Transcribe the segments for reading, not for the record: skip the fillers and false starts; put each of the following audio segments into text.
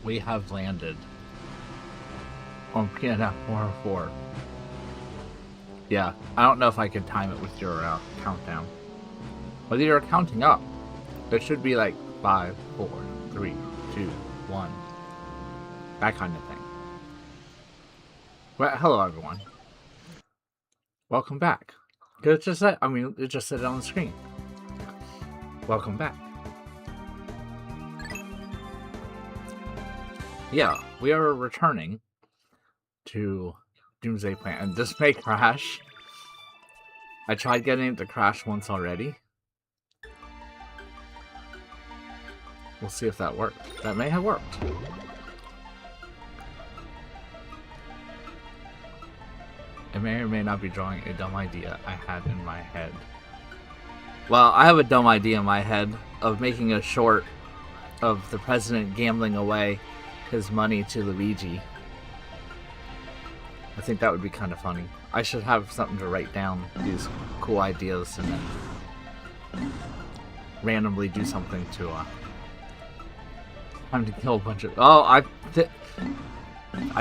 we have landed on PNF 104. Yeah, I don't know if I can time it with your countdown. Whether you're counting up, it should be like 5, 4, 3, 2, 1. That kind of thing. Well, hello everyone. Welcome back. It just said, it just said it on the screen. Welcome back. Yeah, we are returning to Doomsday Planet, and this may crash. I tried getting it to crash once already. We'll see if that worked. That may have worked. I may or may not be drawing a dumb idea I had in my head. Well, I have a dumb idea in my head of making a short of the president gambling away his money to Luigi. I think that would be kind of funny. I should have something to write down these cool ideas and then randomly do something to time to kill a bunch of... Oh, I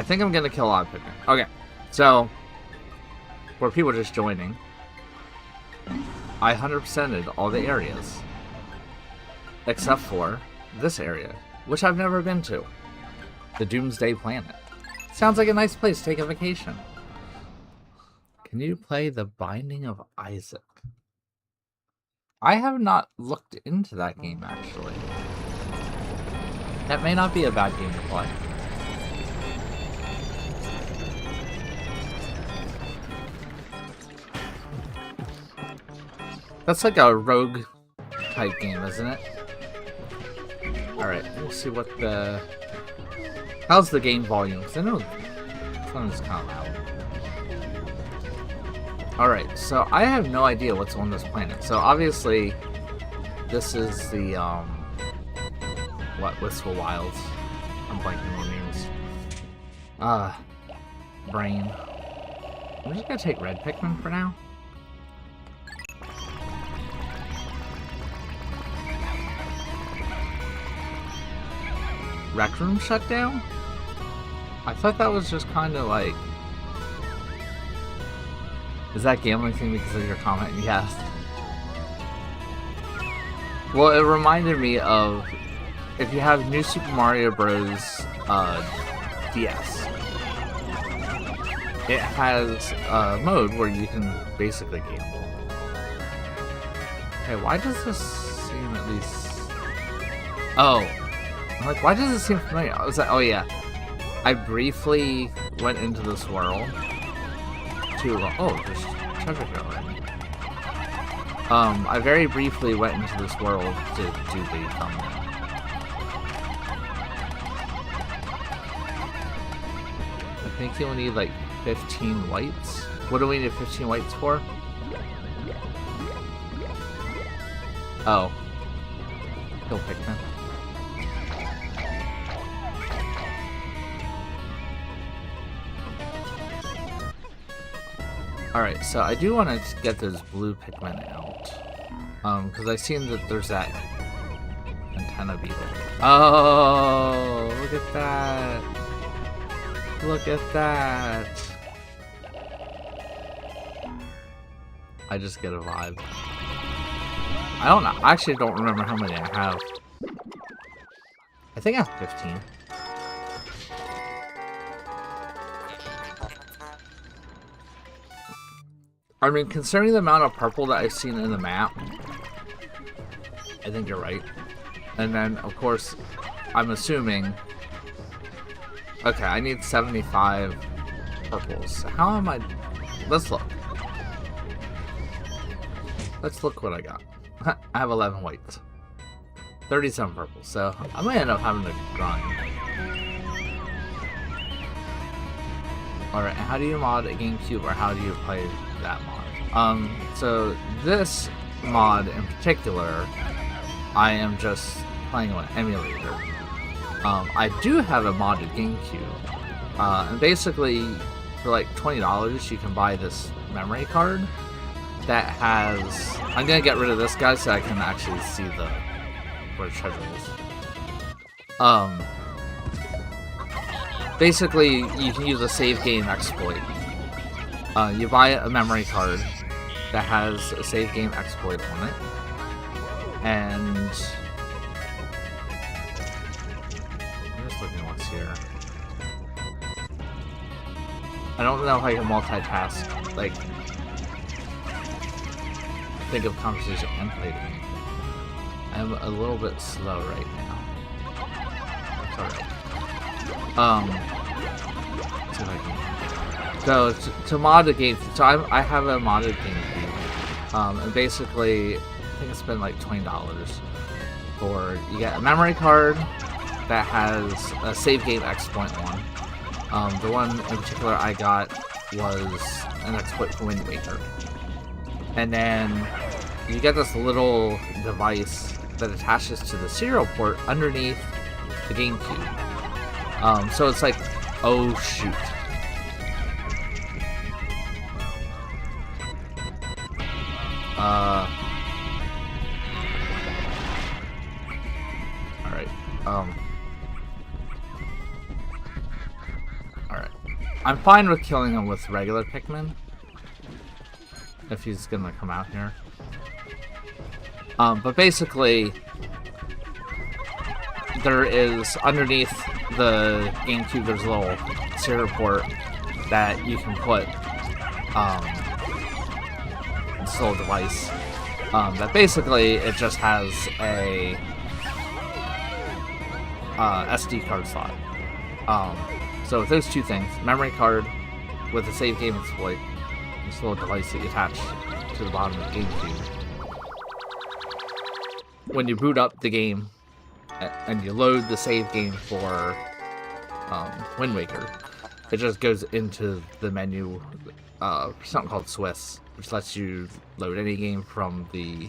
think I'm gonna kill a lot of Pikmin. Okay, so for people just joining, I 100%ed all the areas except for this area, which I've never been to. The Doomsday Planet. Sounds like a nice place to take a vacation. Can you play The Binding of Isaac? I have not looked into that game, actually. That may not be a bad game to play. That's like a rogue type game, isn't it? Alright, we'll see what the... How's the game volume? Because I know this one is kind of loud. Alright, so I have no idea what's on this planet. So obviously, this is the, what, Wistful Wilds. I'm blanking on names. Brain. I'm just gonna take red Pikmin for now. Rec Room shut down? I thought that was just kind of like... Is that gambling thing because of your comment? Yes. Well, it reminded me of... If you have New Super Mario Bros. DS. It has a mode where you can basically gamble. Okay, why does this seem at least... Oh. I'm like, why does it seem familiar? I was like, oh yeah. I briefly went into this world to... Oh, there's treasure here already. I very briefly went into this world to do the thumbnail. I think you'll need like 15 whites. What do we need 15 whites for? Oh. Kill Pikmin. Alright, so I do want to get those blue Pikmin out. Because I've seen that there's that antenna beetle. Oh, look at that. Look at that. I just get a vibe. I don't know. I actually don't remember how many I have. I think I have 15. I mean, considering the amount of purple that I've seen in the map, I think you're right. And then, of course, I'm assuming... Okay, I need 75 purples. How am I... Let's look. Let's look what I got. I have 11 whites. 37 purples, so I might end up having to grind. Alright, how do you mod a GameCube, or how do you play that mod? So this mod in particular, I am just playing on an emulator. I do have a modded GameCube, and basically for like $20 you can buy this memory card that has... I'm gonna get rid of this guy so I can actually see where the treasure is. basically, you can use a save game exploit. You buy a memory card that has a save game exploit on it, and I'm just looking at what's here. I don't know if I can multitask, like, think of conversation and play the game. I'm a little bit slow right now. It's alright. Let's see if I can. So, to mod the game, so I have a modded GameCube. And basically, I think I spent like $20 for, you get a memory card that has a save game exploit on. The one in particular I got was an exploit for Wind Waker. And then you get this little device that attaches to the serial port underneath the GameCube. So it's like, oh shoot. Alright. Alright. I'm fine with killing him with regular Pikmin. If he's gonna come out here. But basically, there is, underneath the GameCube, there's a little serial port that you can put, this little device, that basically, it just has a, SD card slot. So with those two things, memory card with a save game exploit, this little device that you attach to the bottom of the GameCube. When you boot up the game and you load the save game for Wind Waker, it just goes into the menu, something called Swiss, which lets you load any game from the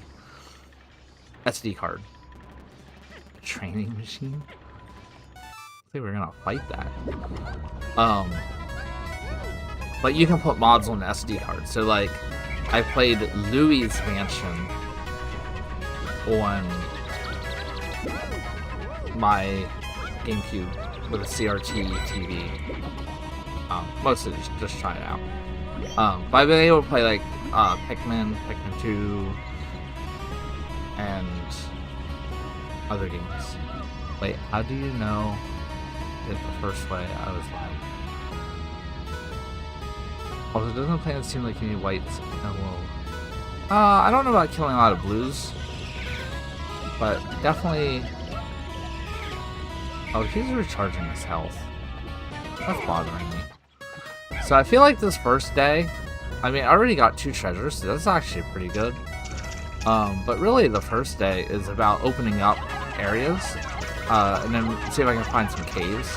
SD card. Training machine? I think we're gonna fight that. But you can put mods on the SD card. So like, I played Louis' Mansion on my GameCube with a CRT TV. Mostly just try it out. But I've been able to play like Pikmin, Pikmin 2, and other games. Wait, how do you know if the first way I was lying? Also, doesn't the planet seem like you need whites? I don't know about killing a lot of blues, but definitely. Oh, he's recharging his health. That's bothering me. So I feel like this first day, I mean, I already got 2 treasures, so that's actually pretty good. But really, the first day is about opening up areas, and then see if I can find some caves.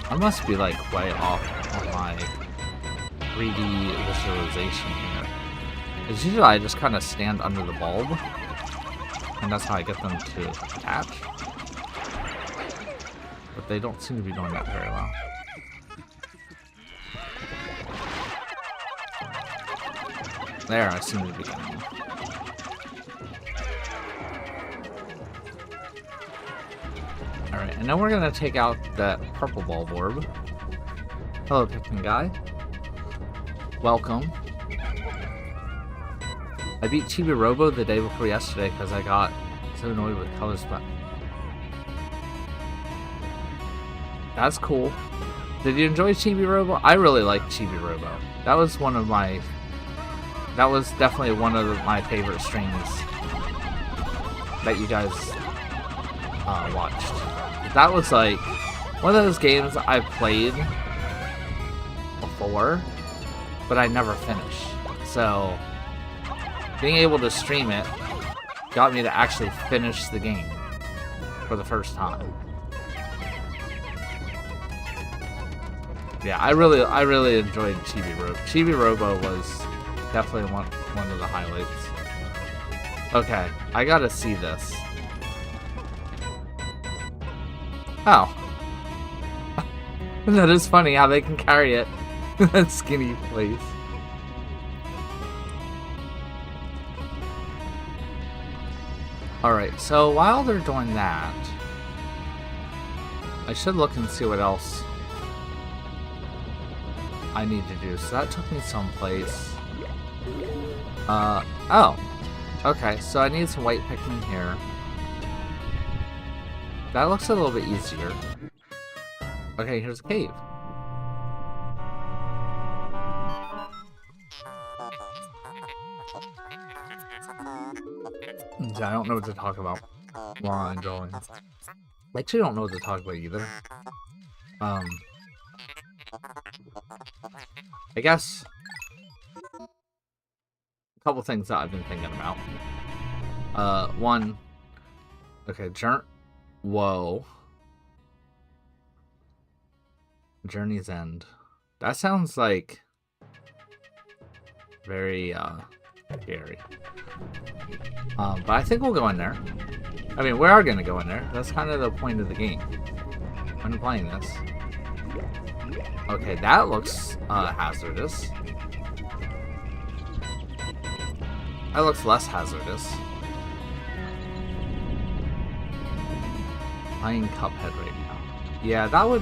I must be like way off on my 3D visualization here. Because usually I just kind of stand under the bulb, and that's how I get them to attach. But they don't seem to be doing that very well. There, I seem to be getting them. Alright, and then we're gonna take out that purple bulb orb. Hello, Pikmin guy. Welcome. I beat Chibi Robo the day before yesterday because I got so annoyed with color spot. That's cool. Did you enjoy Chibi Robo? I really liked Chibi Robo. That was one of my... That was definitely one of my favorite streams that you guys watched. That was like one of those games I played before, but I never finished. So being able to stream it got me to actually finish the game for the first time. Yeah, I really enjoyed Chibi Robo. Chibi Robo was definitely one of the highlights. Okay, I gotta see this. Oh. That is funny how they can carry it in that skinny place. Alright, so while they're doing that, I should look and see what else I need to do. So that took me someplace. Oh. Okay, so I need some white Pikmin here. That looks a little bit easier. Okay, here's a cave. I don't know what to talk about while I'm drawing. I actually don't know what to talk about either. I guess a couple things that I've been thinking about. One, okay, whoa. Journey's End. That sounds like very scary. But I think we'll go in there. I mean, we are gonna go in there. That's kind of the point of the game. I'm playing this. Okay, that looks hazardous. That looks less hazardous. Playing Cuphead right now. Yeah, that would...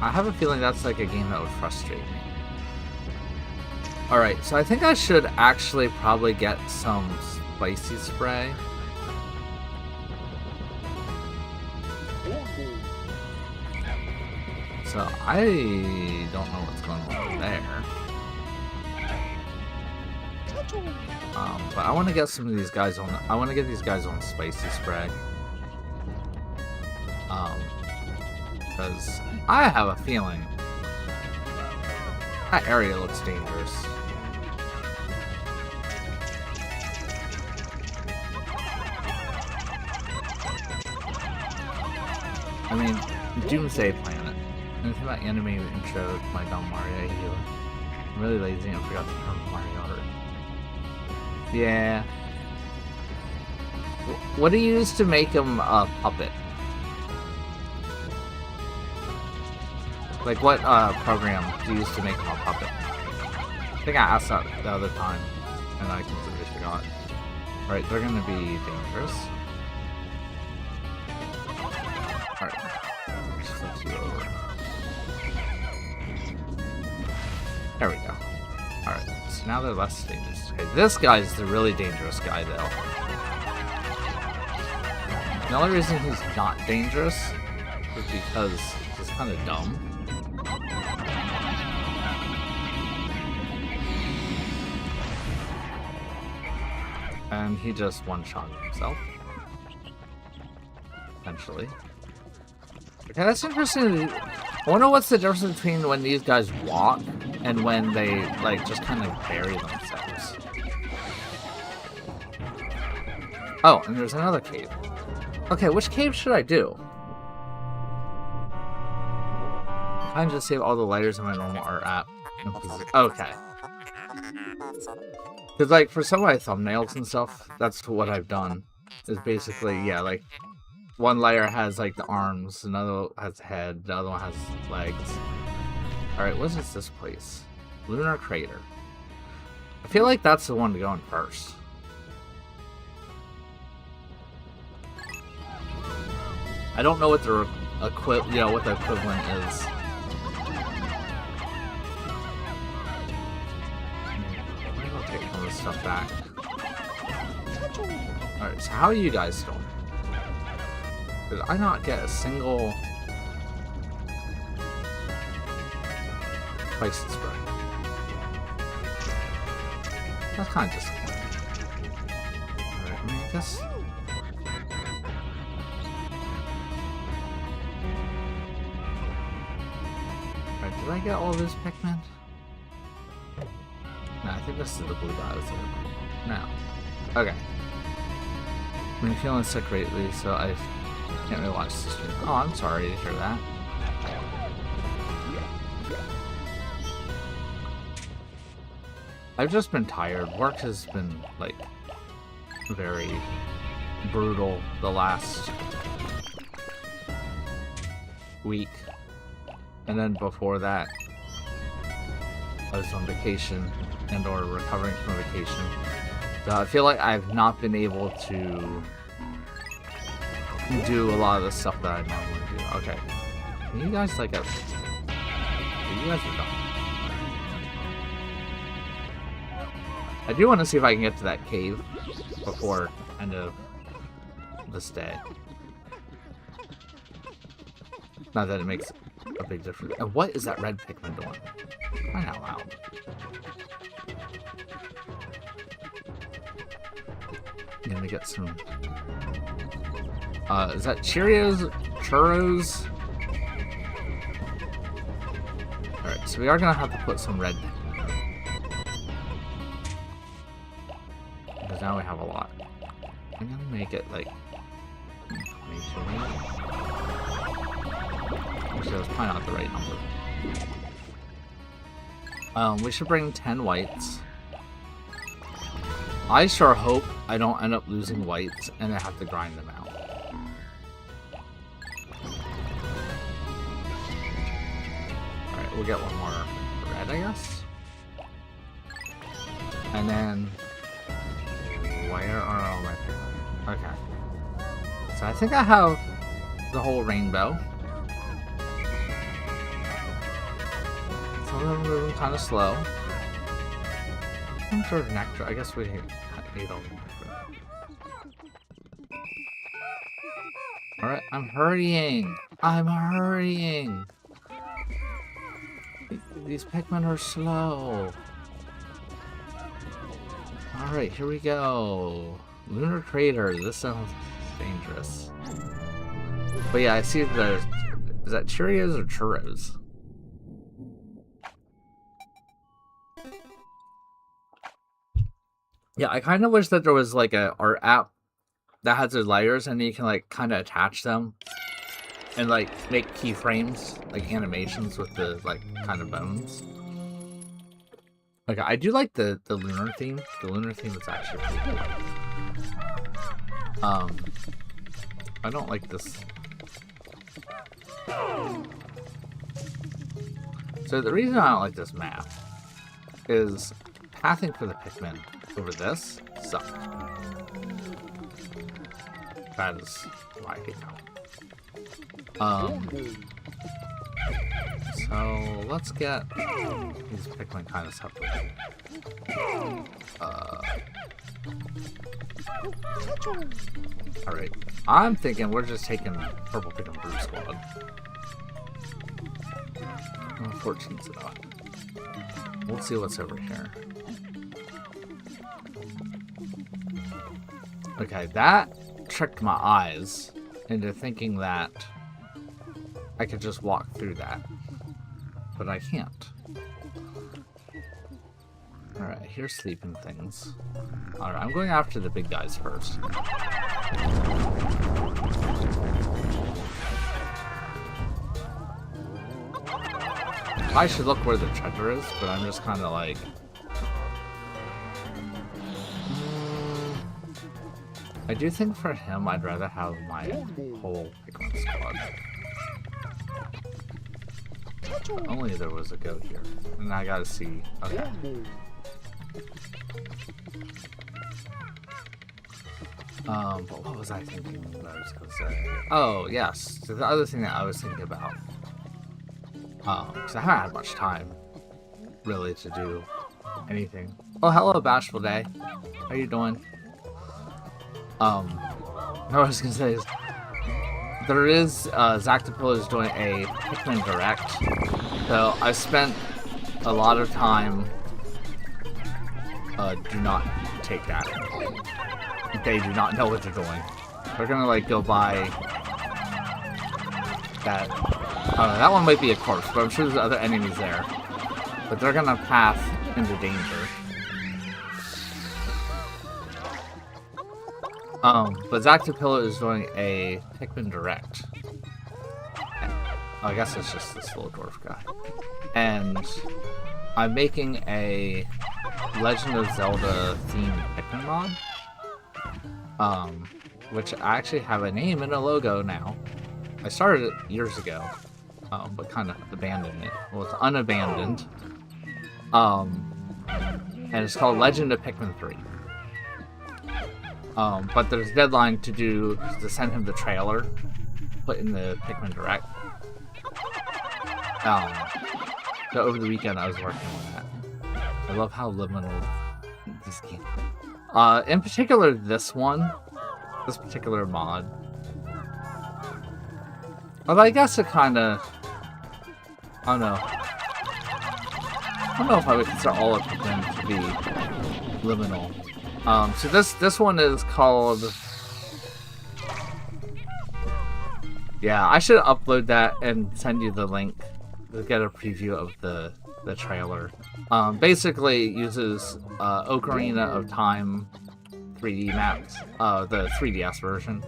I have a feeling that's like a game that would frustrate me. Alright, so I think I should actually probably get some spicy spray. So I don't know what's going on there. But I want to get some of these guys on. I want to get these guys on spicy spray. Because I have a feeling that area looks dangerous. I mean, Doomsday Planet. Anything about animated intro to my dumb Mario here. I'm really lazy and forgot to turn Mario Art. Yeah. What do you use to make him a puppet? Like, what program do you use to make him a puppet? I think I asked that the other time, and I completely forgot. Alright, they're gonna be dangerous. Alright. Just flip you over. There we go. Alright, so now they're less dangerous. Okay, this guy's the really dangerous guy, though. The only reason he's not dangerous is because he's kind of dumb. And he just one-shot himself. Essentially. Okay, that's interesting. I wonder what's the difference between when these guys walk and when they, like, just kind of bury themselves. Oh, and there's another cave. Okay, which cave should I do? I'm trying to save all the layers in my normal art app. Okay. Because, like, for some of my thumbnails and stuff, that's what I've done. Is basically, yeah, like, one layer has, like, the arms, another has head, the other one has legs. Alright, what is this place? Lunar Crater. I feel like that's the one to go in first. I don't know what the what the equivalent is. Take some of this stuff back. Alright, so how are you guys doing? Did I not get a single spicy spray? That's kind of disappointing. Alright, I mean, I guess... Alright, did I get all those Pikmin? No, I think this is the blue guy I was looking for. No. Okay. I've been feeling sick lately, so I can't really watch this stream. Oh, I'm sorry to hear that. I've just been tired. Work has been, like, very brutal the last week. And then before that, I was on vacation and or recovering from vacation. So I feel like I've not been able to do a lot of the stuff that I normally do. Okay. Can you guys like a... You guys are dumb. I do want to see if I can get to that cave before end of this day. Not that it makes a big difference. And what is that red Pikmin doing? Crying out loud. I'm gonna get some... is that Cheerios? Churros? Alright, so we are gonna have to put some red. Because now we have a lot. I'm gonna make it like... Actually, that's probably not the right number. We should bring 10 whites. I sure hope I don't end up losing whites and I have to grind them out. Alright, we'll get one more red, I guess. And then... Where are all my Pikmin? Okay. So I think I have the whole rainbow. Some of them are moving kind of slow. Some sort of nectar. I guess we ate all the nectar. Alright, I'm hurrying. I'm hurrying. These Pikmin are slow. Alright, here we go. Lunar Crater. This sounds dangerous. But yeah, I see there's... Is that Cheerios or Churros? Yeah, I kind of wish that there was like a art app that has the layers and you can like kind of attach them and like make keyframes, like animations with the like kind of bones. Okay, I do like the lunar theme. The lunar theme is actually pretty cool. I don't like this. So the reason I don't like this map is pathing for the Pikmin over this sucks. That is why I hate that one. So let's get these Pikmin kind of separate. Alright, I'm thinking we're just taking Purple Pikmin Brew Squad. 14's enough. We'll see what's over here. Okay, that tricked my eyes into thinking that I could just walk through that. But I can't. Alright, here's sleeping things. Alright, I'm going after the big guys first. I should look where the treasure is, but I'm just kind of like... I do think for him, I'd rather have my whole Pikmin squad. But only there was a goat here. And I gotta see... Okay. But what was I thinking that I was gonna say? Oh, yes. So the other thing that I was thinking about... because I haven't had much time, really, to do anything. Oh, hello, Bashful Day. How you doing? What I was gonna say is, there is, Zactopilla is doing a Pikmin Direct, so I spent a lot of time, do not take that. They do not know what they're doing. They're gonna, like, go by that. I don't know, that one might be a corpse, but I'm sure there's other enemies there. But they're gonna path into danger. But Zactopilla is doing a Pikmin Direct. Oh, I guess it's just this little dwarf guy. And I'm making a Legend of Zelda themed Pikmin mod. Which I actually have a name and a logo now. I started it years ago. But kind of abandoned it. Well, it's unabandoned. And it's called Legend of Pikmin 3. But there's a deadline to send him the trailer, put in the Pikmin Direct. So over the weekend I was working on that. I love how liminal this game. In particular, this particular mod. Well, I guess it kind of. I don't know. I don't know if I would consider all of Pikmin to be liminal. So this one is called. Yeah, I should upload that and send you the link to get a preview of the trailer. Basically, it uses Ocarina of Time 3D maps, the 3DS version.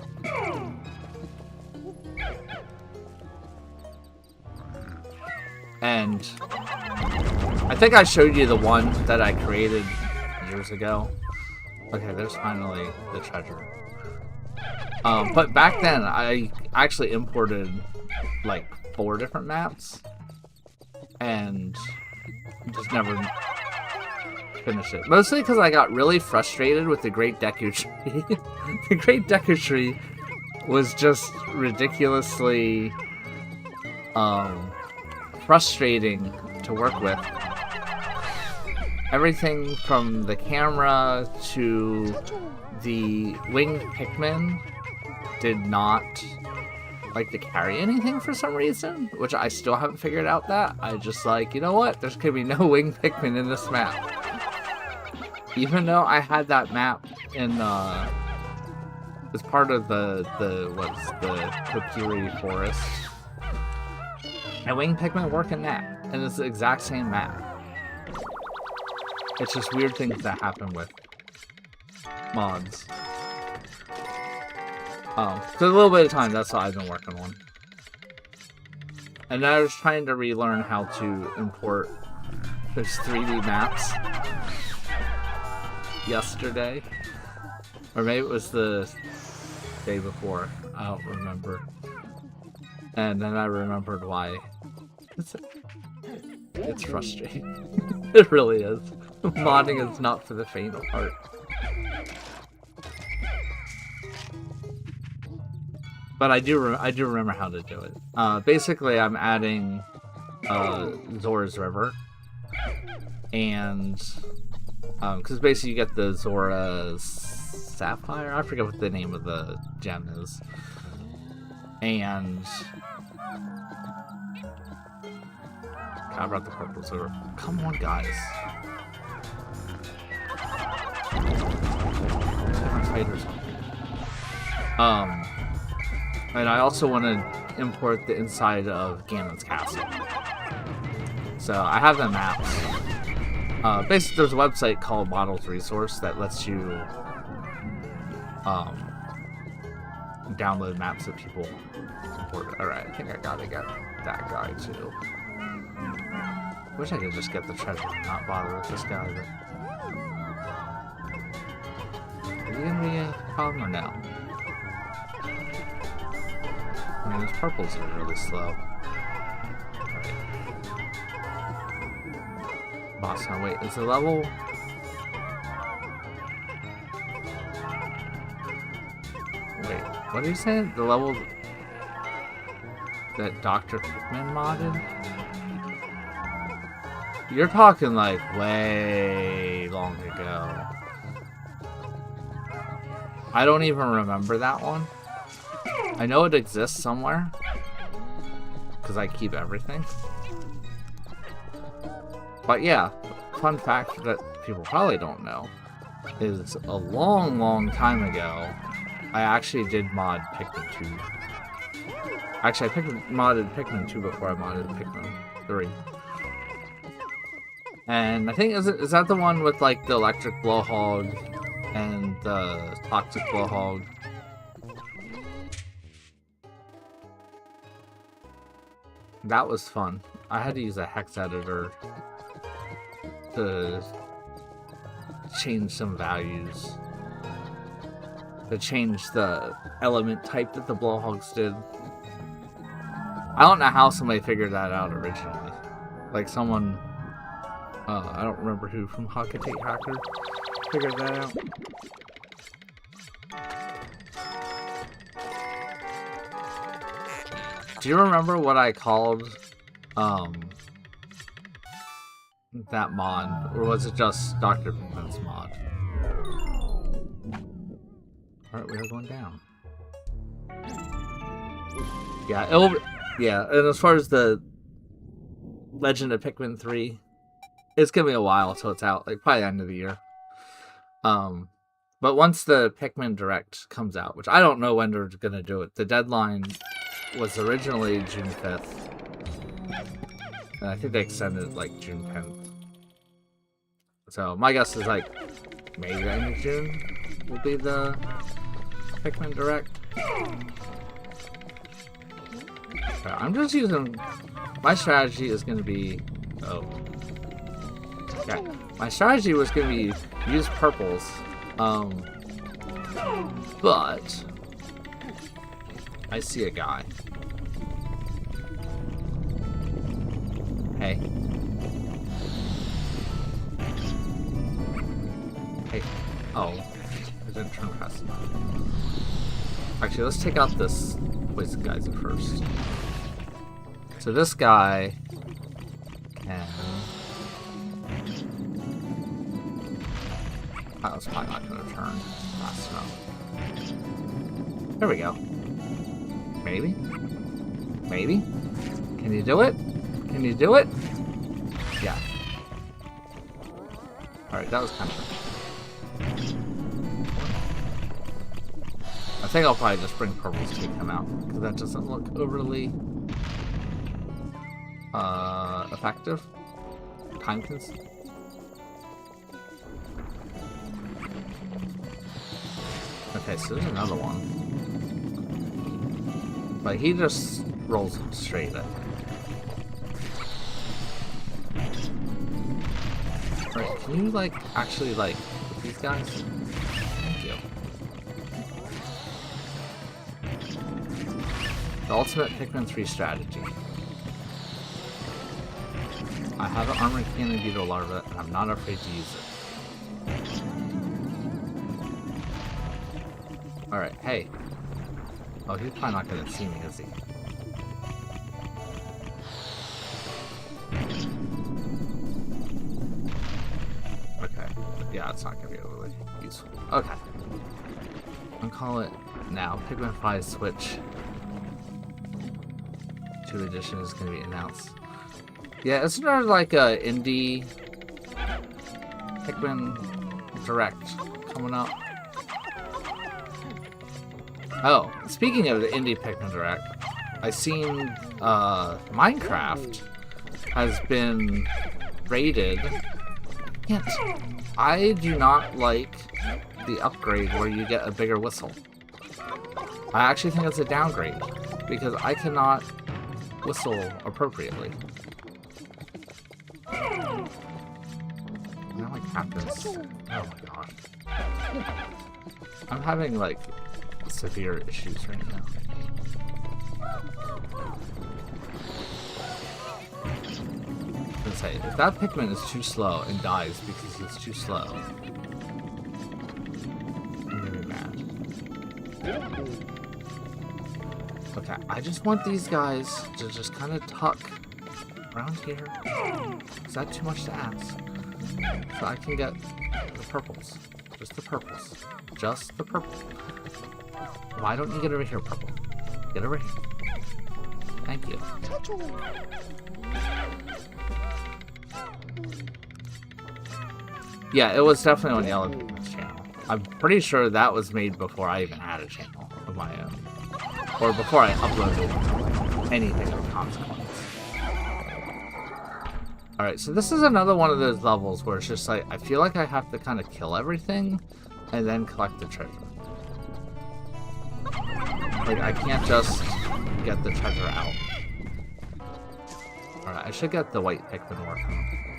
And I think I showed you the one that I created years ago. Okay, there's finally the treasure. But back then, I actually imported like 4 different maps and just never finished it. Mostly because I got really frustrated with the Great Deku Tree. The Great Deku Tree was just ridiculously frustrating to work with. Everything from the camera to the winged Pikmin did not like to carry anything for some reason, which I still haven't figured out that. I just like, you know what? There's gonna be no winged Pikmin in this map. Even though I had that map in as part of the Kokiri Forest. And winged Pikmin work in that, and it's the exact same map. It's just weird things that happen with mods. So a little bit of time, that's what I've been working on. And I was trying to relearn how to import those 3D maps yesterday. Or maybe it was the day before. I don't remember. And then I remembered why. It's frustrating. It really is. Modding is not for the faint of heart. But I do remember how to do it. Basically, I'm adding Zora's River, and because basically you get the Zora Sapphire. I forget what the name of the gem is, and God, I brought the purple Zora. Come on, guys. Different fighters. And I also want to import the inside of Ganon's castle. So I have the maps. Basically, there's a website called Models Resource that lets you download maps that people import. Alright, I think I gotta get that guy too. Wish I could just get the treasure and not bother with this guy. But... Are you gonna be a problem or no? I mean, these purples are really slow. Alright. Boss, now wait, is the level... Wait, what are you saying? The level... that Dr. Pikmin modded? You're talking like way long ago. I don't even remember that one. I know it exists somewhere, because I keep everything. But yeah, fun fact that people probably don't know is a long, long time ago, I actually did mod Pikmin 2. Actually, I modded Pikmin 2 before I modded Pikmin 3. And I think, is that the one with like the electric blowhog and the toxic blowhog? That was fun. I had to use a hex editor to change some values. To change the element type that the blowhogs did. I don't know how somebody figured that out originally. Like someone, I don't remember who from Hakatate Hacker figured that out. Do you remember what I called that mod, or was it just Dr. Pikmin's mod? Alright, we are going down. Yeah, and as far as the Legend of Pikmin 3, it's gonna be a while until it's out, like probably the end of the year. But once the Pikmin Direct comes out, which I don't know when they're gonna do it, the deadline was originally June 5th. And I think they extended it like June 10th. So my guess is like maybe the end of June will be the Pikmin Direct. Okay, I'm just using... My strategy is going to be... Oh. Okay. My strategy was going to be use purples. But... I see a guy. Hey. Hey. Oh. I didn't turn fast enough. Actually, let's take out this poison geyser first. So this guy can... That was probably not going to turn fast enough. There we go. Maybe? Maybe? Can you do it? Can you do it? Yeah. Alright, that was kind of... I think I'll probably just bring purples to take him out, because that doesn't look overly effective. Time consuming. Okay, so there's another one. But he just rolls straight at me. Alright, can you like actually like with these guys? Thank you. The ultimate Pikmin 3 strategy. I have an armored cannon beetle larva, and I'm not afraid to use it. Alright, hey. Oh, he's probably not gonna see me, is he? Okay. Yeah, it's not gonna be overly useful. Okay. I'll call it now. Pikmin 5 Switch 2 edition is gonna be announced. Yeah, isn't there like a indie Pikmin Direct coming up? Oh, speaking of the indie Pikmin Direct, I've seen Minecraft has been rated. I do not like the upgrade where you get a bigger whistle. I actually think it's a downgrade because I cannot whistle appropriately. Now like happens. Oh my god. I'm having like severe issues right now. Let's say if that Pikmin is too slow and dies because it's too slow, I'm gonna be mad. Okay, I just want these guys to just kind of tuck around here. Is that too much to ask? So I can get the purples. Just the purples. Just the purple. Why don't you get over here, purple? Get over here. Thank you. Yeah, it was definitely on Yellow Pikmin's channel. I'm pretty sure that was made before I even had a channel of my own. Or before I uploaded anything of consequence. Alright, so this is another one of those levels where it's just like, I feel like I have to kind of kill everything and then collect the treasure. Like, I can't just get the treasure out. Alright, I should get the white Pikmin working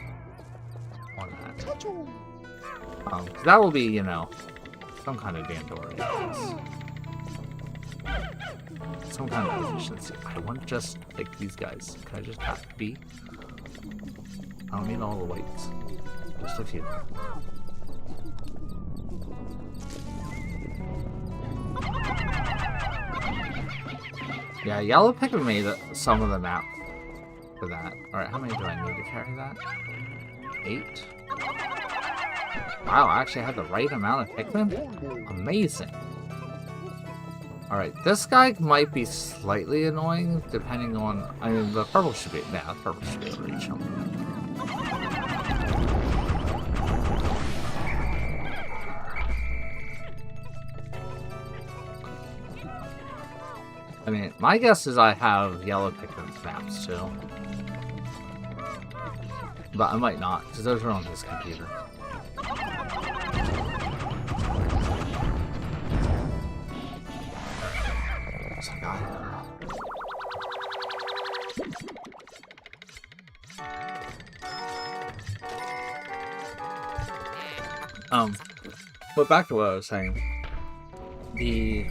on that. That will be, you know, some kind of Dandori. Some kind of efficiency. I want to just take these guys. Can I just tap B? I don't need all the whites. Just a few. Yeah, Yellow Pikmin made some of the map for that. Alright, how many do I need to carry that? 8? Wow, I actually had the right amount of Pikmin? Amazing. Alright, this guy might be slightly annoying, depending on... I mean, the purple should be... Yeah, the purple should be able to reach him. I mean, my guess is I have yellow Pikmin maps, too. But I might not, because those are on his computer. There's a guy there. But back to what I was saying. The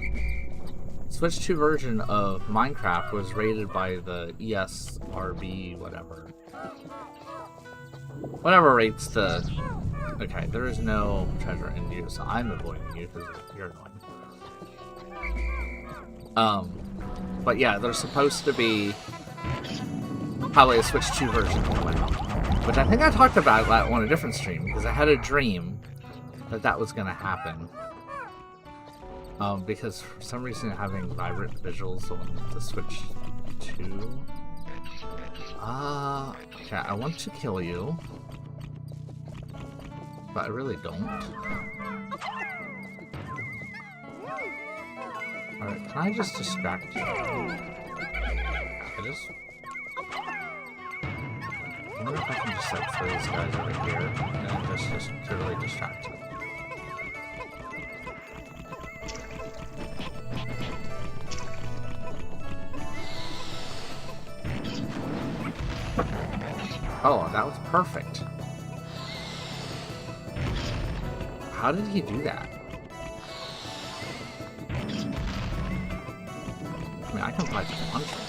Switch 2 version of Minecraft was rated by the ESRB, whatever. Whatever rates the... Okay, there is no treasure in you, so I'm avoiding you because you're annoying. But yeah, there's supposed to be probably a Switch 2 version coming out, which I think I talked about that on a different stream because I had a dream that that was going to happen. Because for some reason having vibrant visuals on the Switch 2. Okay, I want to kill you. But I really don't. Alright, can I just distract you? I wonder if I can just like throw these guys over here and just totally distract them. Oh, that was perfect. How did he do that? I mean, I can probably just punch him.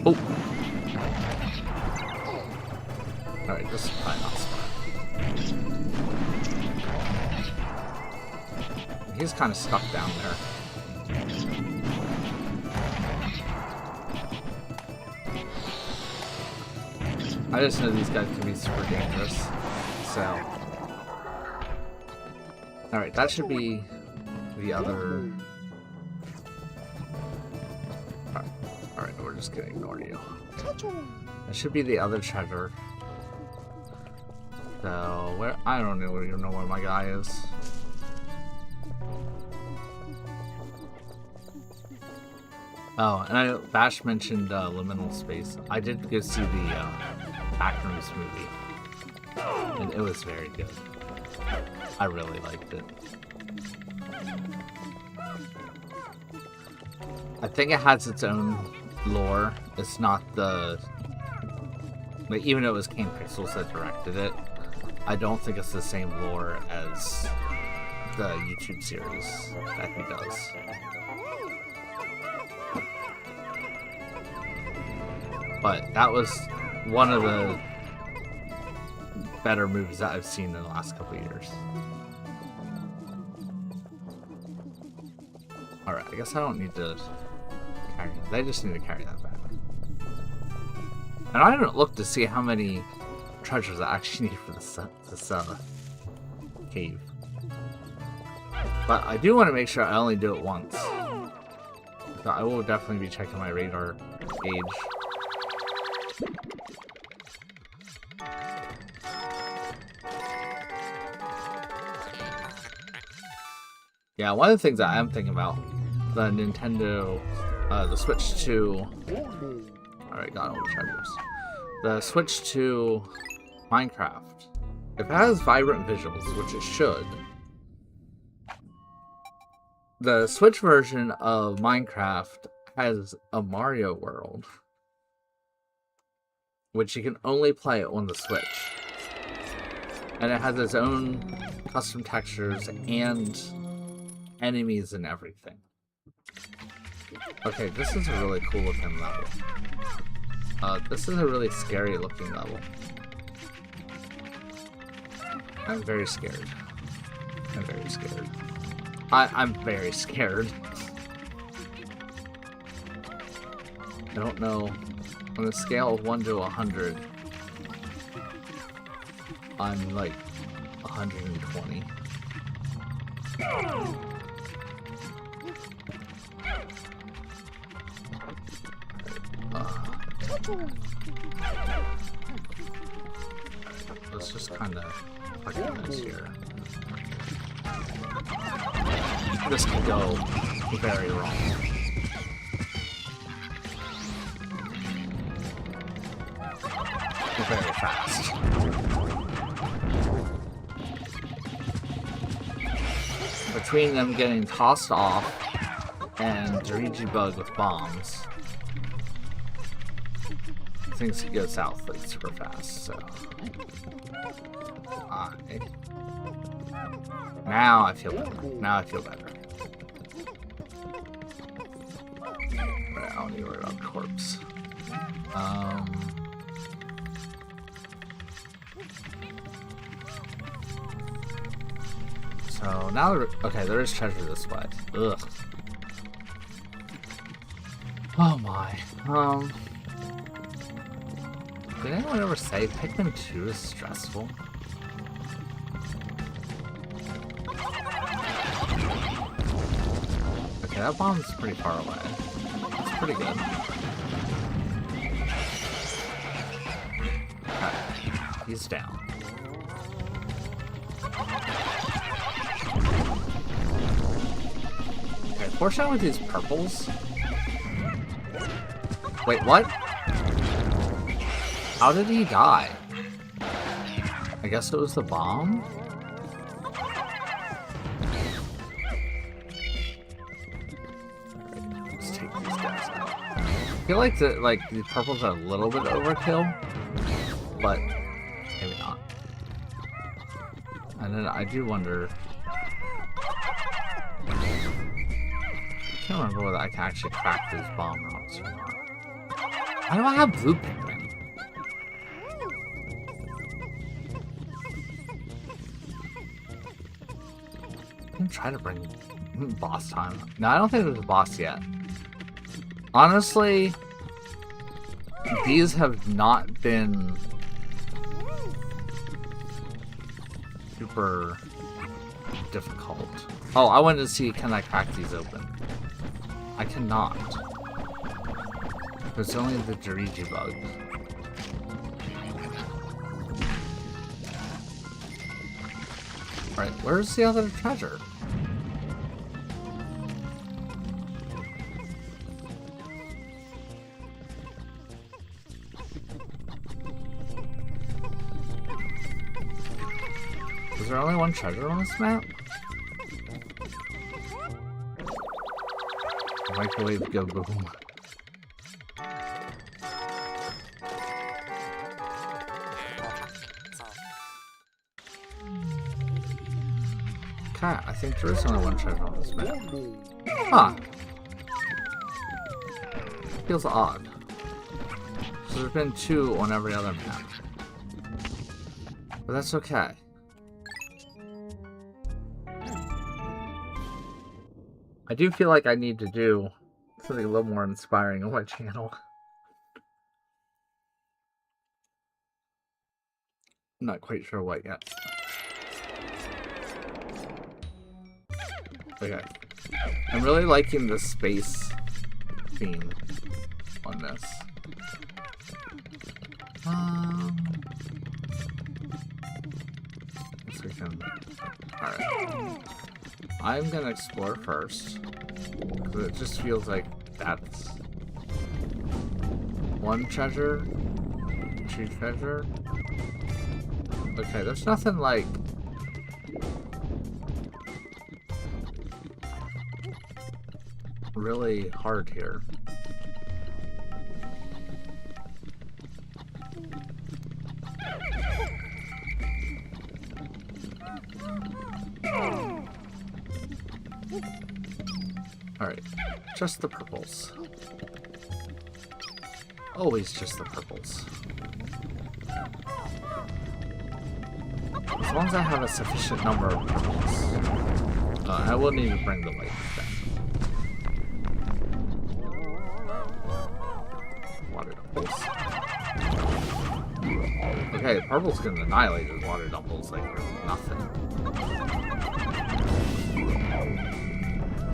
Oh! Alright, this is probably not smart. He's kind of stuck down there. I just know these guys can be super dangerous, so... Alright, that should be the other... Alright, we're just gonna ignore you. That should be the other treasure. So, where... I don't even know where my guy is. Oh, and Bash mentioned Liminal Space. I did go see the Backrooms movie, and it was very good. I really liked it. I think it has its own lore. It's not the... Like, even though it was Kane Pixels that directed it, I don't think it's the same lore as the YouTube series that he does. But that was one of the better movies that I've seen in the last couple of years. Alright, I guess I don't need to carry it. They just need to carry that back. And I haven't looked to see how many treasures I actually need for this cave. But I do want to make sure I only do it once. So I will definitely be checking my radar gauge. Yeah, one of the things that I am thinking about, the Nintendo, the Switch 2, alright, got all the treasures. The Switch 2 Minecraft, if it has vibrant visuals, which it should, the Switch version of Minecraft has a Mario world, which you can only play on the Switch. And it has its own custom textures and enemies and everything. Okay, this is a really cool looking level. This is a really scary looking level. I'm very scared. I'm very scared. I'm very scared. I don't know. On a scale of 1 to 100, I'm like 120. Let's just kind of forget this here. This can go very wrong. Very fast. Between them getting tossed off and Dirigi Bug with bombs, things can go south like super fast, so now I feel better. Now I feel better. Right, I don't need to worry about corpse. So now, okay, there is treasure this way. Ugh. Oh my. Did anyone ever say Pikmin 2 is stressful? Okay, that bomb's pretty far away. That's pretty good. Okay, he's down. Okay, fortunately with these purples. Wait, what? How did he die? I guess it was the bomb? Let's take these guys out. I feel like the purples are a little bit overkill, but maybe not. And then I do wonder. I can't remember whether I can actually crack these bomb rocks or not. Why do I have blue Pikmin? I'm trying to bring boss time. No, I don't think there's a boss yet. Honestly, these have not been super difficult. Oh, I wanted to see, can I crack these open? I cannot. There's only the Dirigi Bug. Alright, where's the other treasure? Is there only one treasure on this map? Microwave go boom. Okay, I think there is only one treasure on this map. Huh. Feels odd. So there's been two on every other map. But that's okay. I do feel like I need to do something a little more inspiring on my channel. I'm not quite sure what yet. Okay. I'm really liking the space theme on this. Guess we can. Alright. I'm gonna explore first. Because it just feels like that's one treasure, two treasure. Okay, there's nothing like really hard here. Alright, just the purples. Always just the purples. As long as I have a sufficient number of purples. I will need to bring the light back. Water pulse. Okay, purple's gonna annihilate his water doubles like nothing.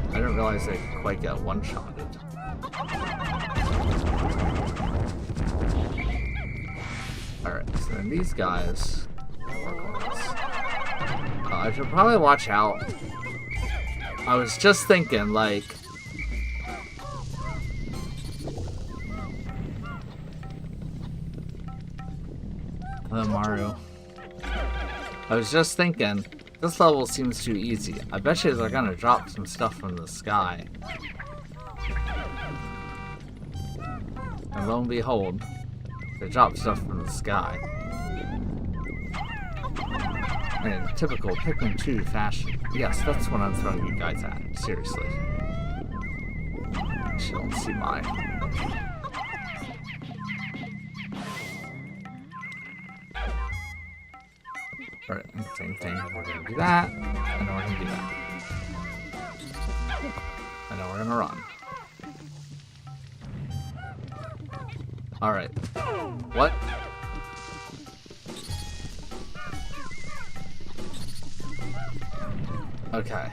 I didn't realize they could quite get one-shotted. Alright, so then these guys work on this. I should probably watch out. I was just thinking, like... Mario. I was just thinking, this level seems too easy. I bet you they're gonna drop some stuff from the sky. And lo and behold, they drop stuff from the sky. In typical Pikmin 2 fashion. Yes, that's what I'm throwing you guys at. Seriously. You don't see my... Alright, same thing. We're gonna do that, and then we're gonna do that. And then we're gonna run. Alright. What? Okay.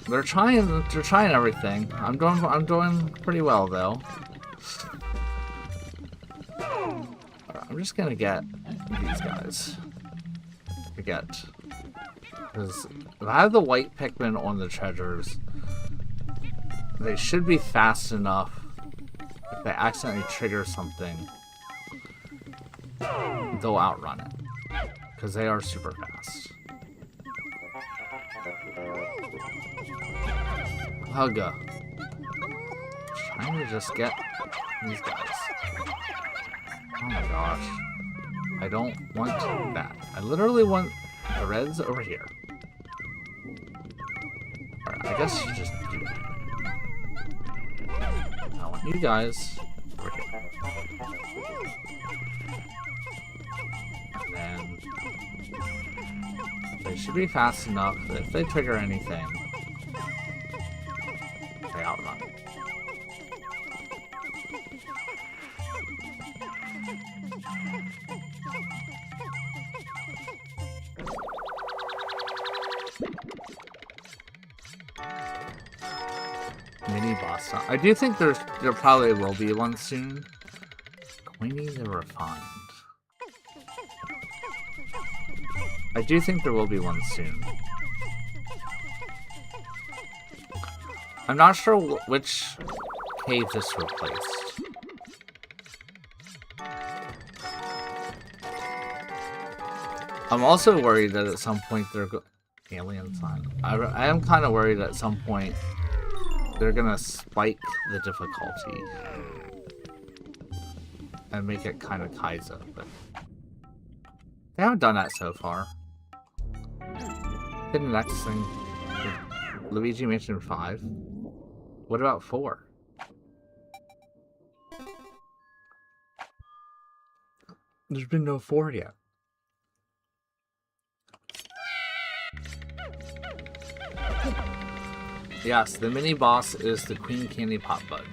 They're trying everything. I'm doing pretty well though. I'm just gonna get these guys. Because if I have the white Pikmin on the treasures, they should be fast enough. If they accidentally trigger something, they'll outrun it. Because they are super fast. Hugga. Trying to just get these guys. Oh my gosh. I don't want that. I literally want the reds over here. Alright, I guess you just do that. I want you guys over here. And then they should be fast enough that if they trigger anything, they outrun. Mini boss. I do think there probably will be one soon. Queenie the Refined. I do think there will be one soon. I'm not sure which cave this replaced. I'm also worried that at some point they're alien sign. I am kind of worried at some point they're gonna spike the difficulty and make it kind of Kaizo, but they haven't done that so far. Hidden next thing. Luigi mentioned 5. What about 4? There's been no 4 yet. Yes, the mini boss is the Queen Candy Pop Bud.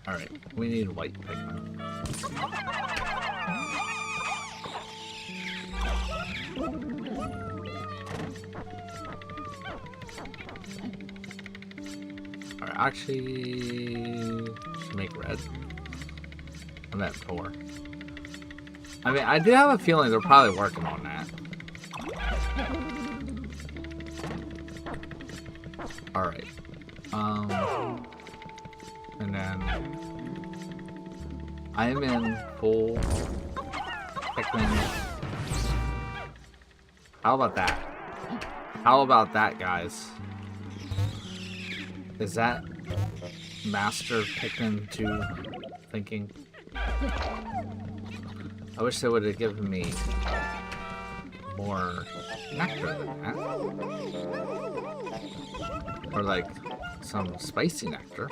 Alright, we need white Pikmin. Alright, actually, should make red. I'm at 4. I mean, I do have a feeling they're probably working on that. Alright. And then I am in full Pikmin. How about that? How about that, guys? Is that Master Pikmin 2 thinking? I wish they would have given me more nectar than that. Or like some spicy nectar.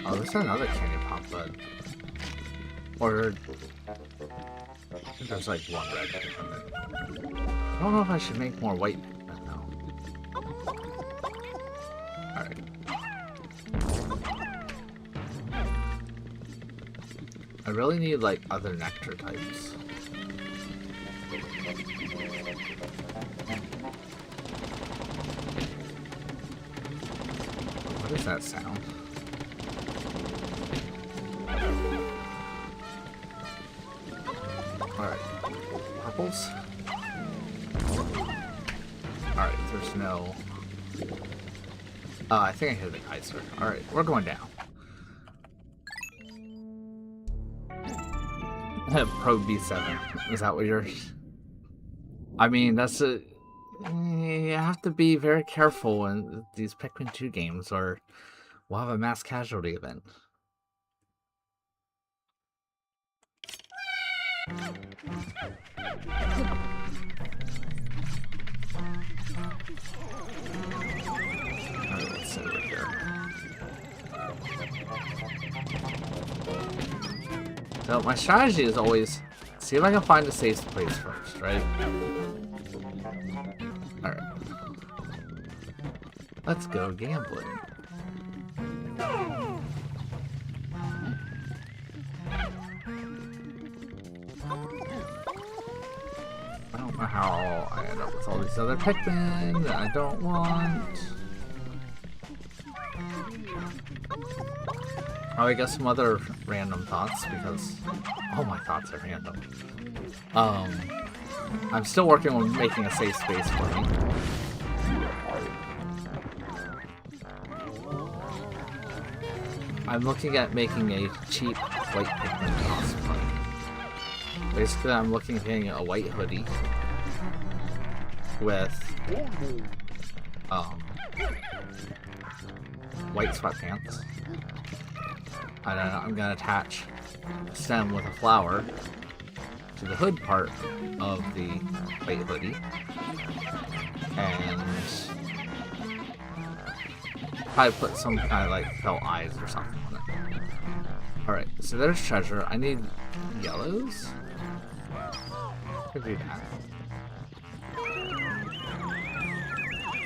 Oh, there's another candy pop bud. Or I think there's like one red Pikmin. I don't know if I should make more white Pikmin though. Alright. I really need like other nectar types. What is that sound? Alright. Purples? Alright, there's no... I think I hit the geyser. Alright, we're going down. Pro B7. Is that what you're... I mean, that's a... You have to be very careful in these Pikmin 2 games or we'll have a mass casualty event. Alright, let's sit over here. So my strategy is always see if I can find a safe place first, right? Alright. Let's go gambling. I don't know how I end up with all these other Pikmin that I don't want. Oh, I guess some other random thoughts because all my thoughts are random. I'm still working on making a safe space for me. I'm looking at making a cheap white Pikmin cosplay. Basically, I'm looking at getting a white hoodie with white sweatpants. I don't know, I'm gonna attach a stem with a flower to the hood part of the white hoodie. And probably put some kind of like felt eyes or something on it. Alright, so there's treasure. I need yellows? Could do that.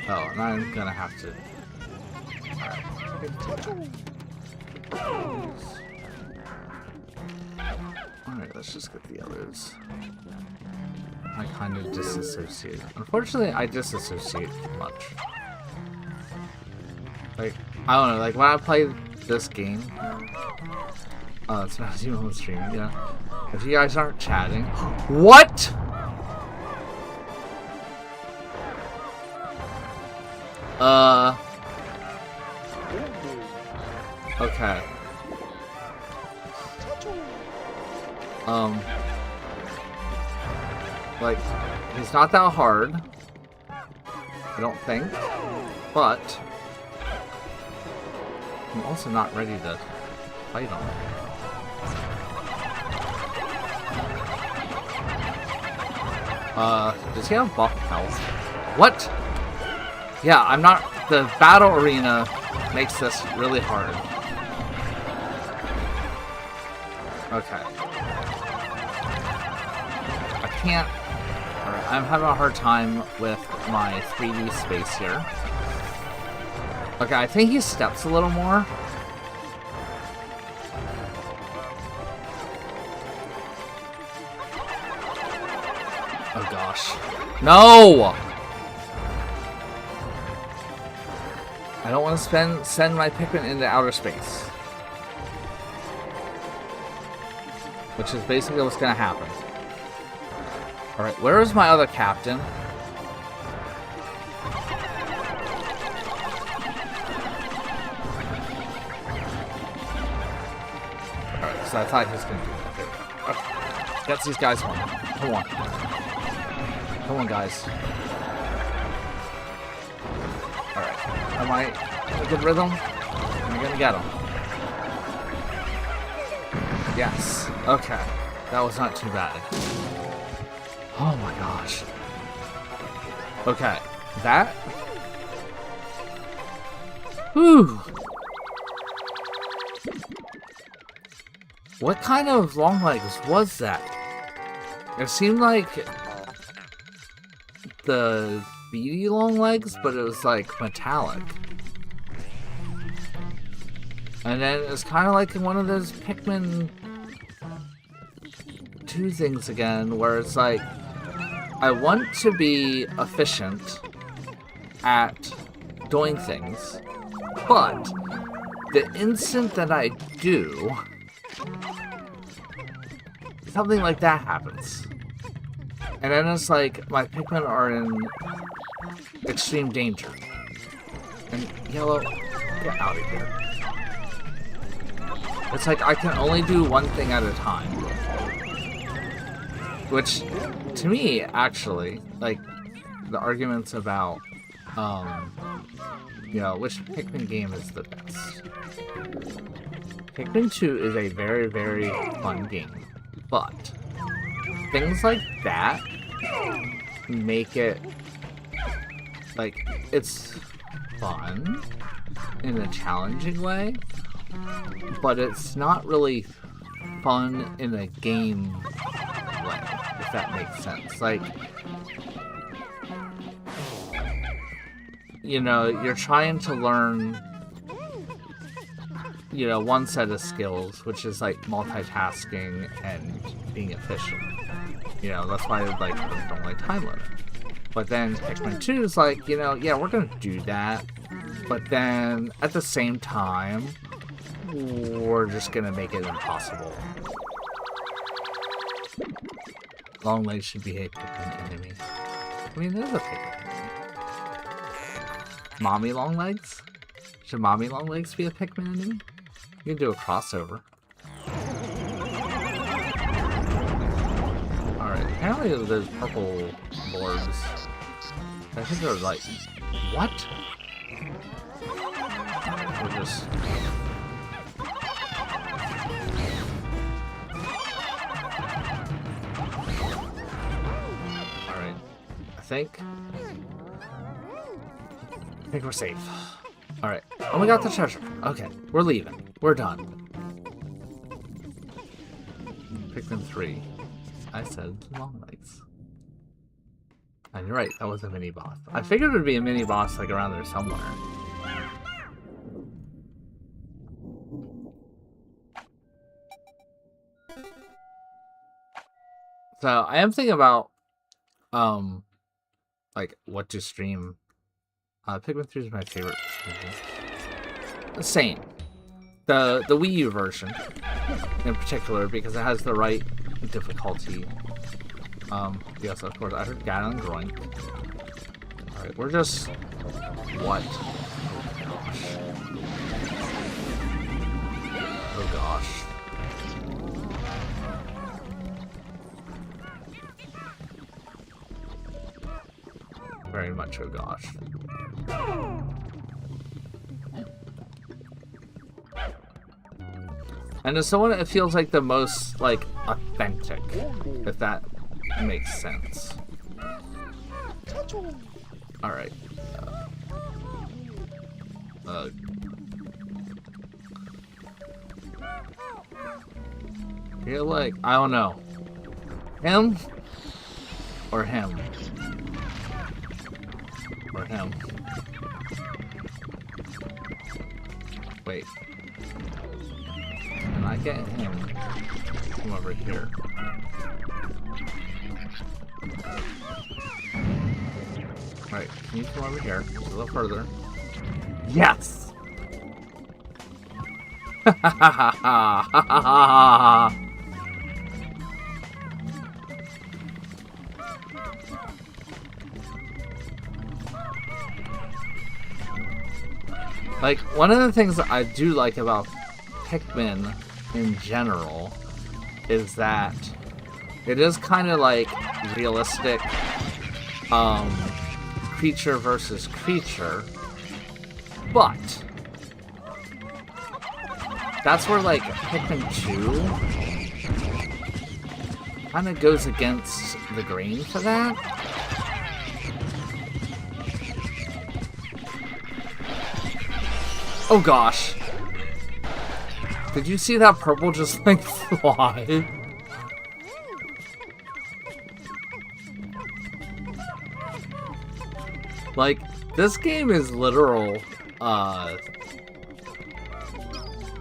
Oh, and I'm gonna have to... Alright, let's just get the yellows. I kind of disassociate. Unfortunately, I disassociate too much. Like, I don't know, like when I play this game, it's not even on the stream, yeah. If you guys aren't chatting, what? Okay. Like, he's not that hard, I don't think, but I'm also not ready to fight him. Does he have buff health? What? Yeah, I'm not... The battle arena makes this really hard. Okay. I can't... Alright, I'm having a hard time with my 3D space here. Okay, I think he steps a little more. Oh gosh. No! I don't want to send my Pikmin into outer space. Which is basically what's going to happen. Alright, where is my other captain? Alright, so I thought he was going to do that. There we go. Okay. Gets these guys home. Come on. Come on, guys. Alright. Am I in a good rhythm? Am I going to get him? Yes. Okay. That was not too bad. Oh my gosh. Okay. That? Whew. What kind of long legs was that? It seemed like the beady long legs, but it was like metallic. And then it was kind of like one of those Pikmin 2 things again, where it's like, I want to be efficient at doing things, but the instant that I do, something like that happens. And then it's like, my Pikmin are in extreme danger. And Yellow, get out of here. It's like, I can only do one thing at a time. Which, to me, actually, like, the arguments about, you know, which Pikmin game is the best. Pikmin 2 is a very, very fun game. But things like that make it, like, it's fun in a challenging way, but it's not really fun in a game way, if that makes sense. Like, you know, you're trying to learn, you know, one set of skills, which is like multitasking and being efficient. You know, that's why I like don't like time limit. But then Pikmin 2 is like, you know, yeah, we're gonna do that, but then at the same time, we're just gonna make it impossible. Long legs should be a Pikmin enemy. I mean, there's a Pikmin enemy. Mommy long legs? Should mommy long legs be a Pikmin enemy? You can do a crossover. Alright, apparently those purple boards, I think they're like, what? We're just... Alright, I think we're safe. Alright, oh, we got the treasure. Okay, we're leaving. We're done. Pikmin 3. I said long legs. And you're right, that was a mini boss. I figured it would be a mini boss like around there somewhere. So I am thinking about like what to stream. Pikmin 3 is my favorite. Same. The Wii U version in particular, because it has the right difficulty. Yes, of course, I heard Ganon groin. Alright, we're just... What? Oh gosh. Very much oh gosh. And as someone, it feels like the most, like, authentic, if that makes sense. Alright. You're like, I don't know. Him? Or him? Or him? Wait. Can I get him from over here? Alright, can you come over here? Just a little further. Yes! Like, one of the things that I do like about Pikmin in general is that it is kind of like realistic creature versus creature, but that's where like Pikmin 2 kind of goes against the grain for that. Oh gosh. Did you see that purple just like fly? Like, this game is literal,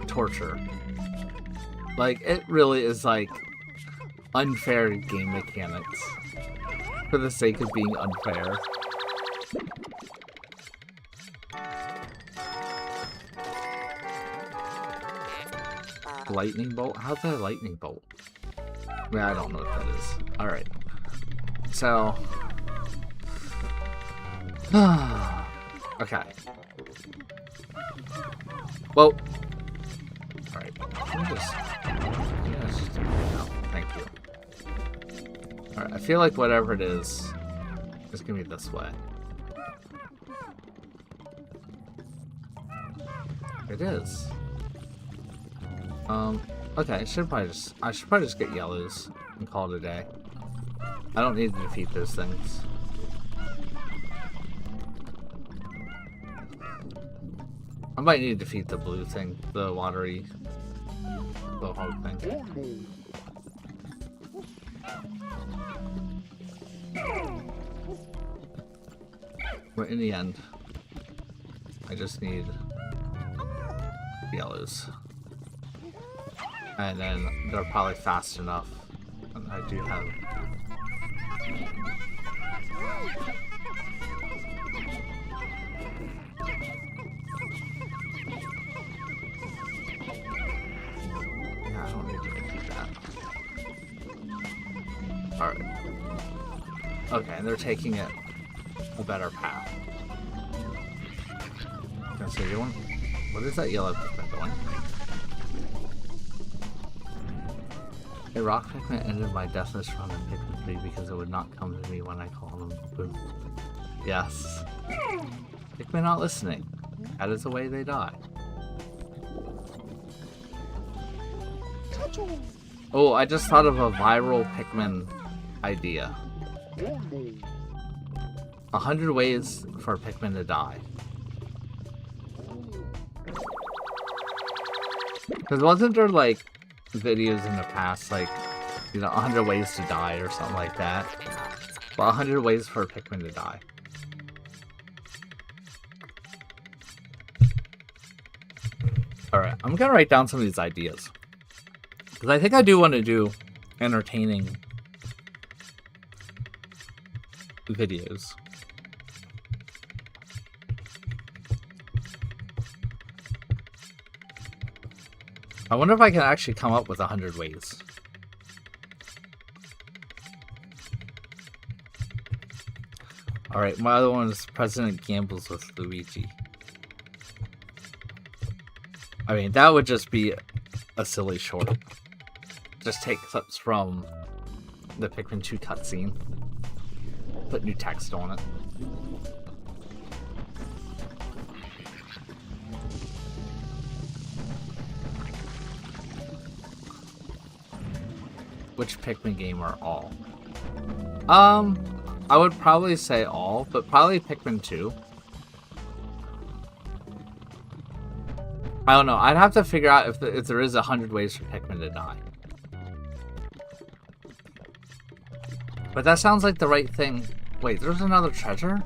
torture. Like, it really is, like, unfair game mechanics. For the sake of being unfair. Lightning bolt? How's that a lightning bolt? Yeah, I don't know what that is. Alright. So... okay. Well... alright. Let me just thank you. Alright, I feel like whatever it is gonna be this way. It is. Okay, I should probably just get yellows and call it a day. I don't need to defeat those things. I might need to defeat the blue thing, the watery blowhog thing. But in the end, I just need yellows. And then they're probably fast enough. And I do have... yeah, I don't need to repeat that. Alright. Okay, and they're taking it a better path. Can I see you one? What is that yellow Pikmin doing? A rock Pikmin ended my deathless run in Pikmin 3 because it would not come to me when I called him. Boom. Yes. Pikmin not listening. That is the way they die. Oh, I just thought of a viral Pikmin idea. 100 ways for a Pikmin to die. Because wasn't there like videos in the past, like, you know, 100 ways to die or something like that? Well, 100 ways for a Pikmin to die. Alright, I'm gonna write down some of these ideas. Because I think I do want to do entertaining videos. I wonder if I can actually come up with 100 ways. Alright, my other one is President Gambles with Luigi. I mean, that would just be a silly short. Just take clips from the Pikmin 2 cutscene. Put new text on it. Which Pikmin game are all? I would probably say all, but probably Pikmin 2. I don't know. I'd have to figure out if there is 100 ways for Pikmin to die. But that sounds like the right thing. Wait, there's another treasure?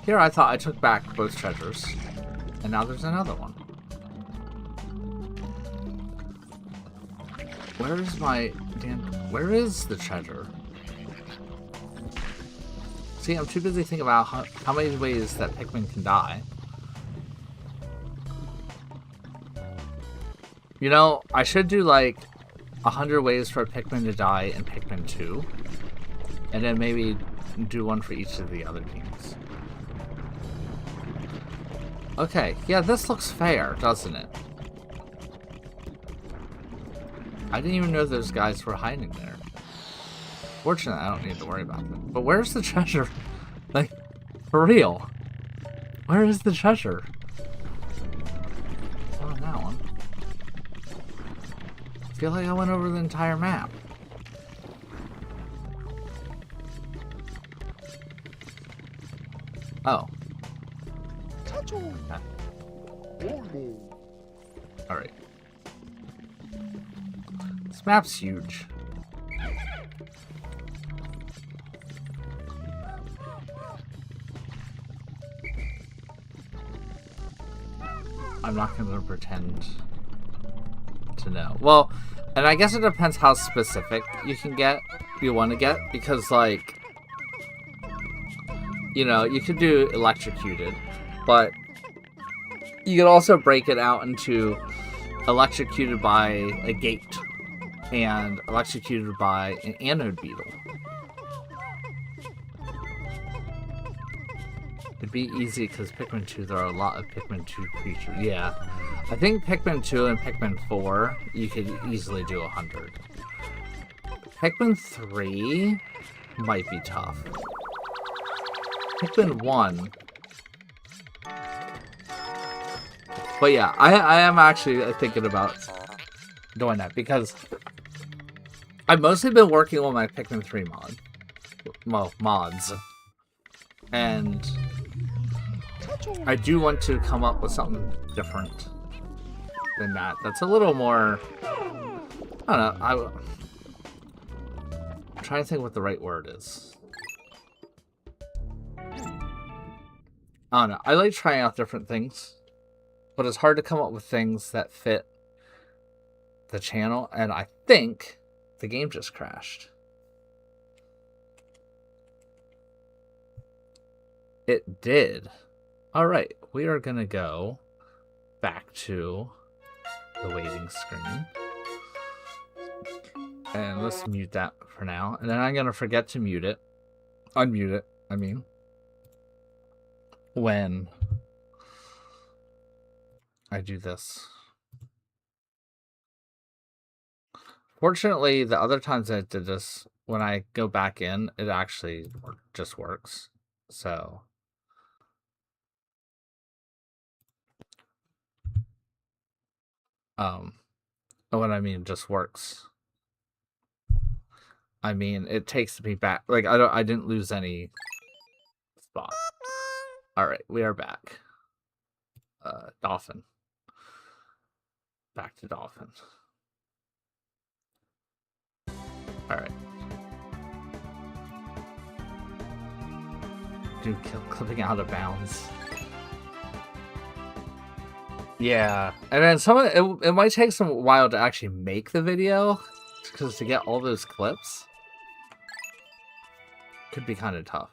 Here I thought I took back both treasures. And now there's another one. Where is my damn... Where is the treasure? See, I'm too busy thinking about how many ways that Pikmin can die. You know, I should do like 100 ways for a Pikmin to die in Pikmin 2. And then maybe do one for each of the other teams. Okay, yeah, this looks fair, doesn't it? I didn't even know those guys were hiding there. Fortunately, I don't need to worry about them. But where's the treasure? Like, for real. Where is the treasure? Oh, that one. I feel like I went over the entire map. Oh. Okay. Alright. This map's huge. I'm not going to pretend to know. Well, and I guess it depends how specific you want to get, because, like, you know, you could do electrocuted, but you could also break it out into electrocuted by a gate and electrocuted by an anode beetle. It'd be easy because Pikmin 2, there are a lot of Pikmin 2 creatures. Yeah. I think Pikmin 2 and Pikmin 4, you could easily do 100. Pikmin 3 might be tough. Pikmin 1. But yeah, I am actually thinking about doing that because I've mostly been working on my Pikmin 3 mods. And I do want to come up with something different than that. That's a little more, I don't know, I'm trying to think what the right word is. I don't know, I like trying out different things, but it's hard to come up with things that fit the channel, and I think the game just crashed. It did. Alright, we are gonna go back to the waiting screen. And let's mute that for now. And then I'm gonna forget to mute it. Unmute it, I mean. When I do this. Fortunately, the other times I did this, when I go back in, it actually just works. So what I mean just works. I mean, it takes me back. Like, I didn't lose any spot. Alright, we are back. Dolphin. Back to Dolphin. Alright. Dude, clipping out of bounds. Yeah, and then it might take some while to actually make the video, because to get all those clips could be kind of tough.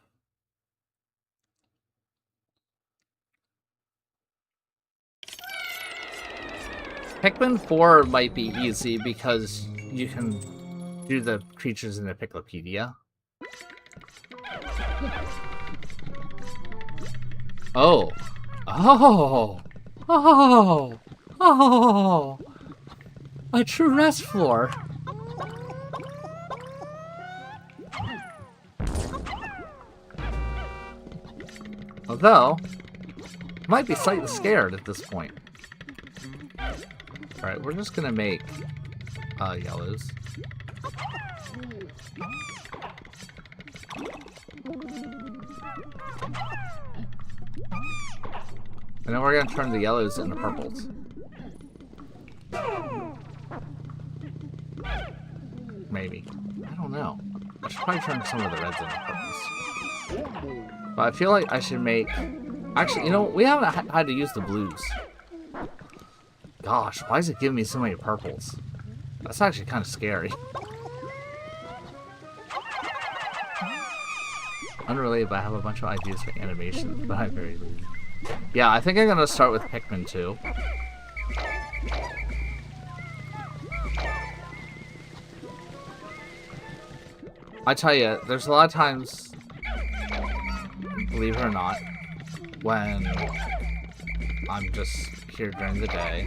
Pikmin 4 might be easy because you can do the creatures in the Piclopedia. Oh. Oh. Oh, oh, a true rest floor. Although, I might be slightly scared at this point. Alright, we're just gonna make yellows. And then we're going to turn the yellows into purples. Maybe. I don't know. I should probably turn some of the reds into purples. But I feel like I should make... Actually, you know, we haven't had to use the blues. Gosh, why is it giving me so many purples? That's actually kind of scary. Unrelated, but I have a bunch of ideas for animations, but I'm very lazy. Yeah, I think I'm gonna start with Pikmin 2. I tell you, there's a lot of times, believe it or not, when I'm just here during the day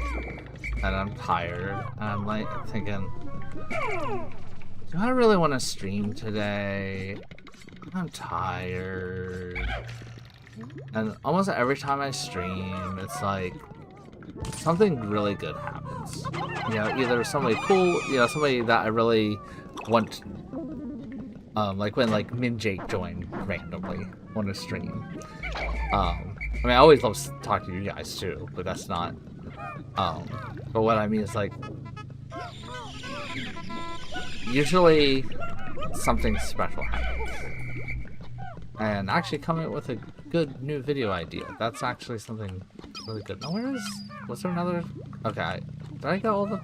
and I'm tired and I'm like thinking, do I really want to stream today? I'm tired. And almost every time I stream, it's like something really good happens. You know, either somebody cool, you know, somebody that I really want. Like when Min Jake joined randomly on a stream. I mean, I always love talking to you guys too, but that's not But what I mean is, like, usually something special happens. And actually coming up with a good new video idea. That's actually something really good. Now, was there another? Okay, did I get all the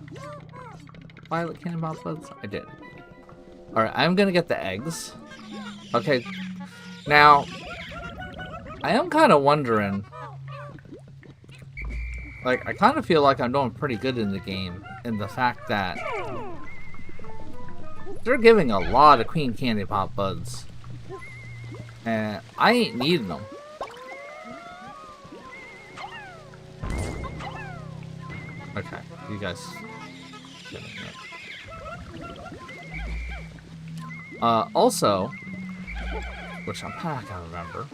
violet candy buds? I did. Alright, I'm gonna get the eggs. Okay, now, I am kind of wondering, like, I kind of feel like I'm doing pretty good in the game, in the fact that they're giving a lot of Queen Candy Pop buds, and I ain't needing them. Okay, you guys. Also, which I'm not gonna remember,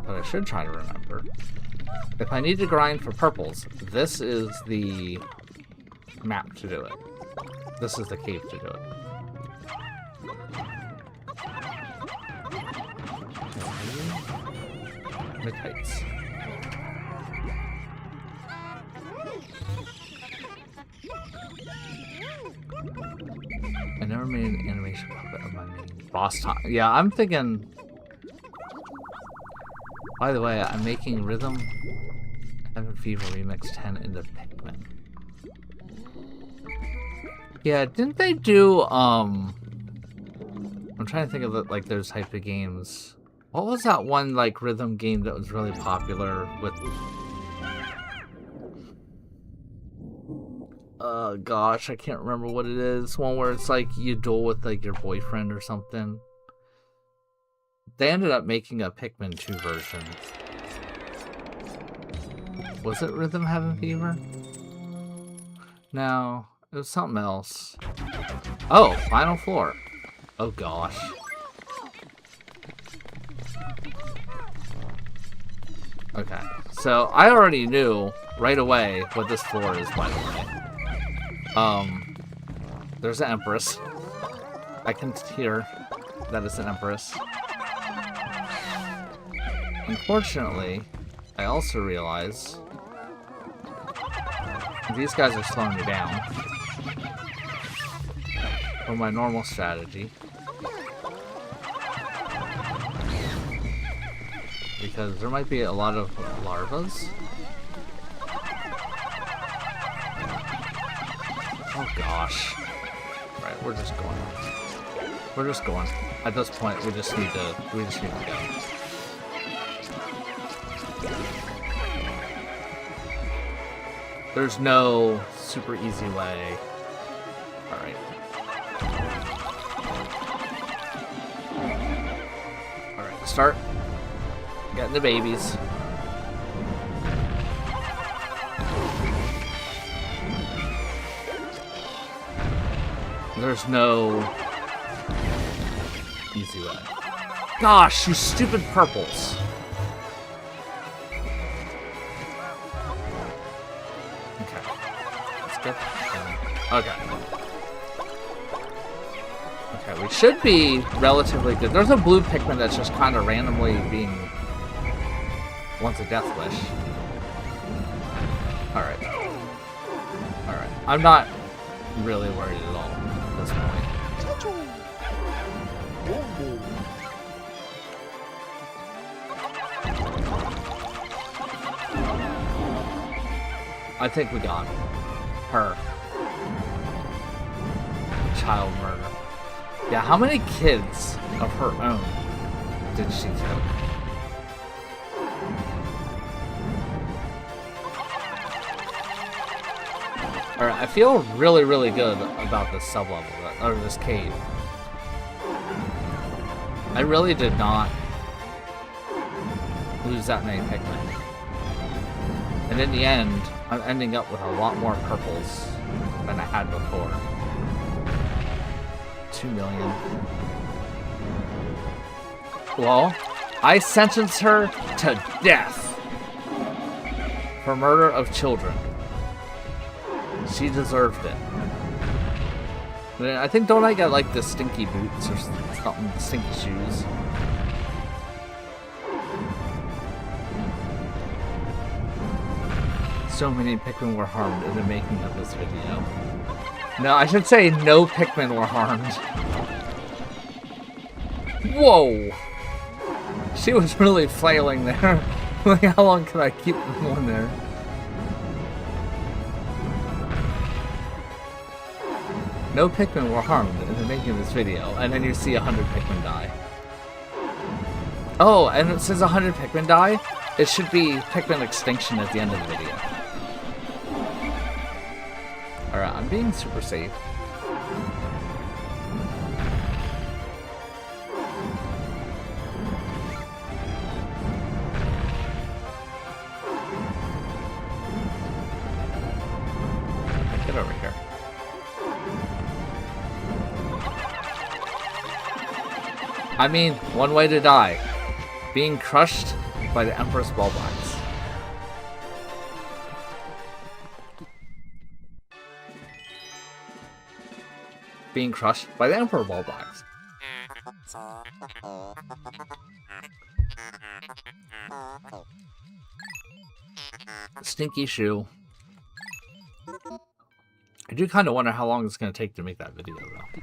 but I should try to remember. If I need to grind for purples, this is the map to do it. This is the cave to do it. Mid heights. I never made an animation puppet of my main boss time. Yeah, I'm thinking. By the way, I'm making Rhythm Heaven Fever Remix 10 into Pikmin. Yeah, didn't they do, I'm trying to think of the, like, those type of games. What was that one, like, rhythm game that was really popular with... gosh, I can't remember what it is. One where it's like you duel with, like, your boyfriend or something. They ended up making a Pikmin 2 version. Was it Rhythm Heaven Fever? No, it was something else. Oh, Final Floor. Oh gosh. Okay, so I already knew right away what this floor is, by the way. There's an Empress. I can hear that it's an Empress. Unfortunately, I also realize these guys are slowing me down from my normal strategy. Because there might be a lot of larvas. Oh gosh. Right, we're just going. We're just going. At this point, we just need to go. There's no super easy way. Alright. Alright, start getting the babies. There's no easy way. Gosh, you stupid purples. Okay. Okay, we should be relatively good. There's a blue Pikmin that's just kind of randomly being... wants a death wish. Alright. Alright. I'm not really worried at all at this point. I think we got her. Child murder. Yeah, how many kids of her own did she kill? Alright, I feel really, really good about this sub-level, or this cave. I really did not lose that many Pikmin. And in the end, I'm ending up with a lot more purples than I had before. 2 million. Well, I sentenced her to death for murder of children. She deserved it. I think, don't I get like the stinky boots or something, stinky shoes? So many Pikmin were harmed in the making of this video. No, I should say no Pikmin were harmed. Whoa! She was really flailing there. Like, how long can I keep going there? No Pikmin were harmed in the making of this video, and then you see 100 Pikmin die. Oh, and it says 100 Pikmin die? It should be Pikmin extinction at the end of the video. Alright, I'm being super safe. Get over here. I mean, one way to die. Being crushed by the Emperor's Ballbox. Being crushed by the Emperor Ballbox. Stinky shoe. I do kind of wonder how long it's going to take to make that video, though.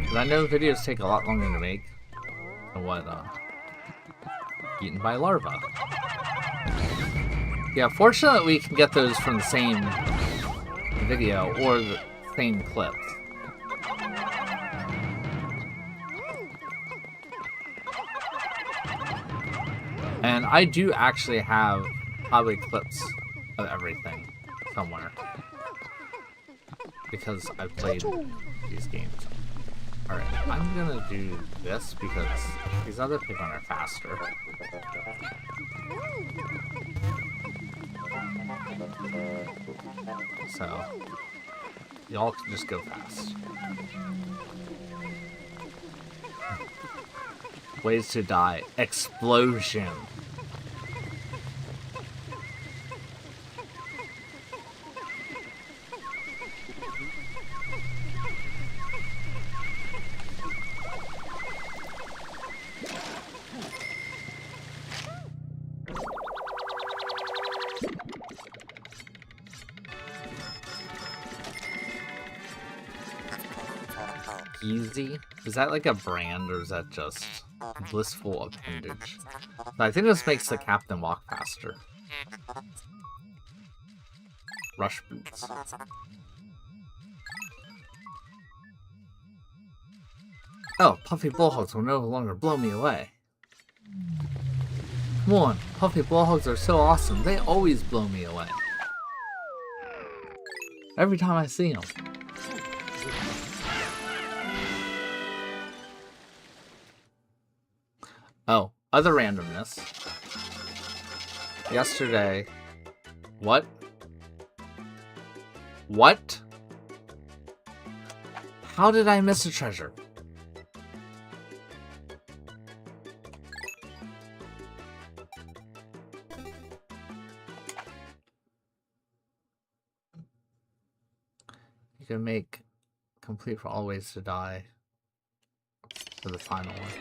Because I know videos take a lot longer to make than what, eaten by larva. Yeah, fortunately we can get those from the same video or the same clips. And I do actually have probably clips of everything somewhere. Because I've played these games. Alright, I'm gonna do this because these other Pikmin are faster. So, y'all can just go fast. Ways to die. Explosion. Easy? Is that like a brand or is that just blissful appendage? I think this makes the captain walk faster. Rush boots. Oh, puffy bullhogs will no longer blow me away. Come on, puffy bullhogs are so awesome. They always blow me away. Every time I see them. Oh, other randomness. Yesterday. What? What? How did I miss a treasure? You can make complete for all ways to die for the final one.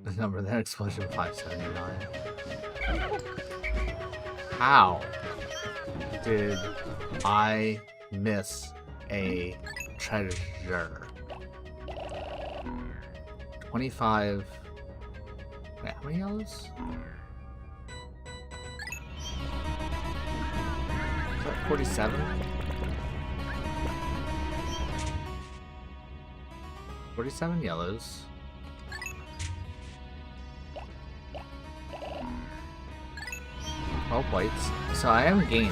The number of that explosion 579. How did I miss a treasure? 25. Wait, how many yellows? Is that 47? 47 yellows. 12 whites. So I am gaining.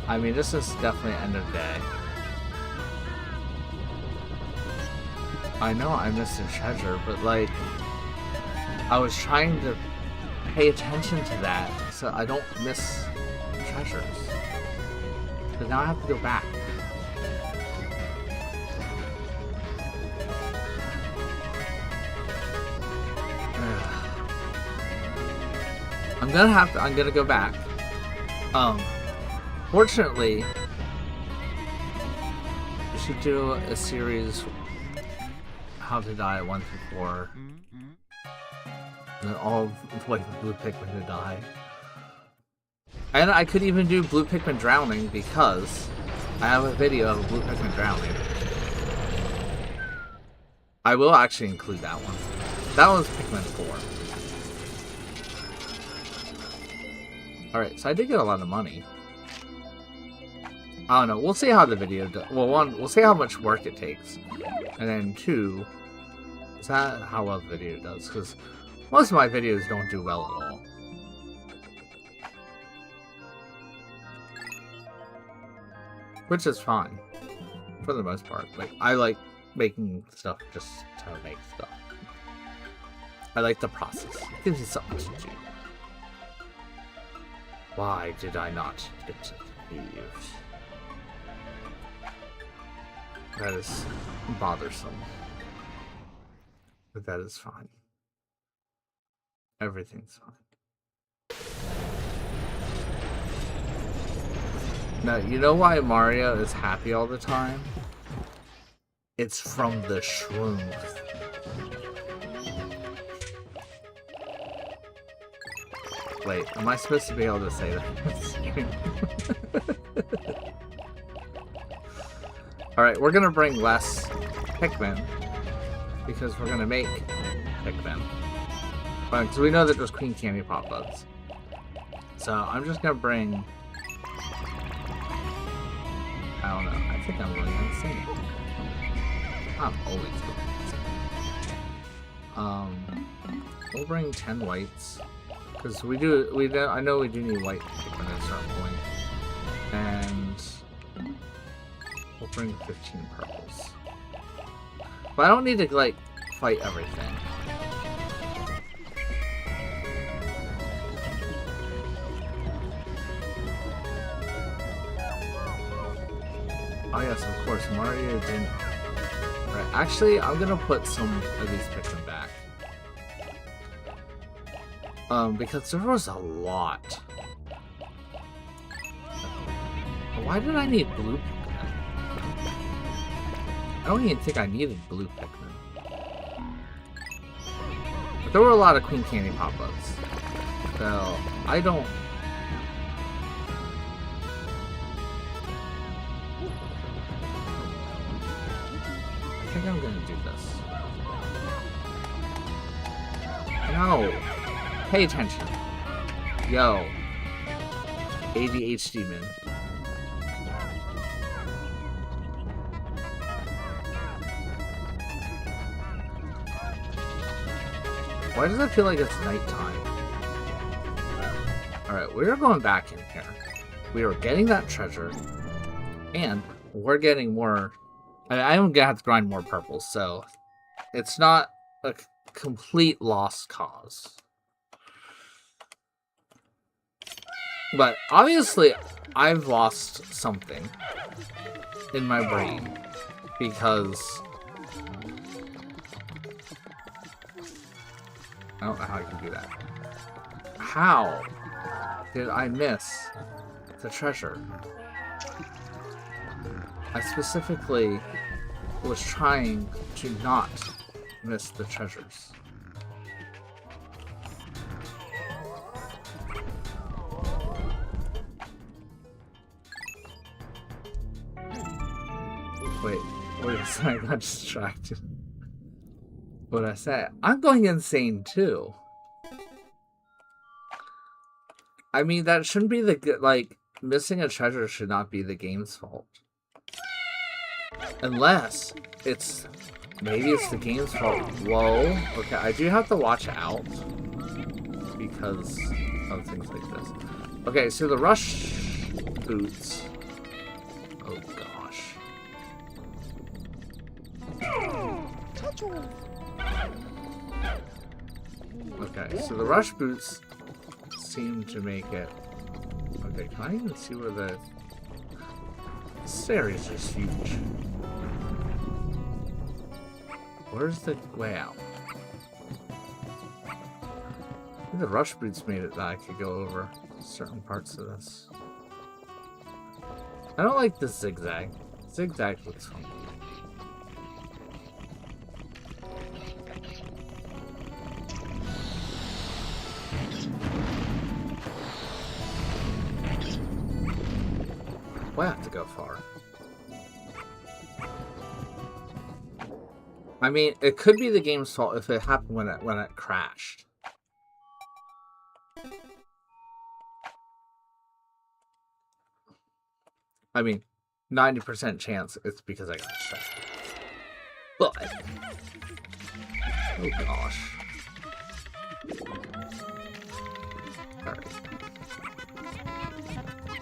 I mean, this is definitely end of day. I know I missed a treasure, but like, I was trying to pay attention to that so I don't miss treasures. But now I have to go back. I'm gonna go back. Fortunately, we should do a series how to die at 1 through 4. And then all the way for blue Pikmin to die. And I could even do blue Pikmin drowning because I have a video of a blue Pikmin drowning. I will actually include that one. That was Pikmin 4. Alright, so I did get a lot of money. I don't know. We'll see how the video does. Well, one, we'll see how much work it takes. And then 2, is that how well the video does? Because most of my videos don't do well at all. Which is fine. For the most part. Like, I like making stuff just to make stuff. I like the process. It gives you something to do. Why did I not get to leave? That is bothersome. But that is fine. Everything's fine. Now, you know why Mario is happy all the time? It's from the shrooms. Wait, am I supposed to be able to say that? Alright, we're gonna bring less Pikmin because we're gonna make Pikmin. Because we know that there's Queen Candy Pop Buds. So I'm just gonna bring... I don't know. I think I'm really insane. I'm always going insane. We'll bring 10 whites. Because I know we do need white Pikmin at a certain point. And we'll bring 15 purples. But I don't need to, like, fight everything. Oh yes, of course, Mario didn't... Right, actually, I'm gonna put some of these Pikmin back. Because there was a lot. Why did I need blue Pikmin? I don't even think I needed blue Pikmin. But there were a lot of Queen Candy Pop Buds. So, I don't... I think I'm gonna do this. No! Pay attention. Yo. ADHD man. Why does it feel like it's nighttime? Alright, we're going back in here. We are getting that treasure. And we're getting more... I'm gonna have to grind more purples, so... It's not a complete lost cause. But obviously, I've lost something in my brain because I don't know how I can do that. How did I miss the treasure? I specifically was trying to not miss the treasures. Wait a second, I got distracted. What did I say? I'm going insane too. I mean, that shouldn't be the... Like, missing a treasure should not be the game's fault. Unless it's... Maybe it's the game's fault. Whoa. Okay, I do have to watch out. Because of things like this. Okay, so the rush boots... Oh, gosh. Okay, so the rush boots seem to make it... Okay, can I even see where the... This area is just huge. Where's the way out? I think the rush boots made it that I could go over certain parts of this. I don't like this zigzag. Zigzag looks funky. I have to go far? I mean, it could be the game's fault if it happened when it crashed. I mean, 90% chance it's because I got distracted. But oh gosh. Alright.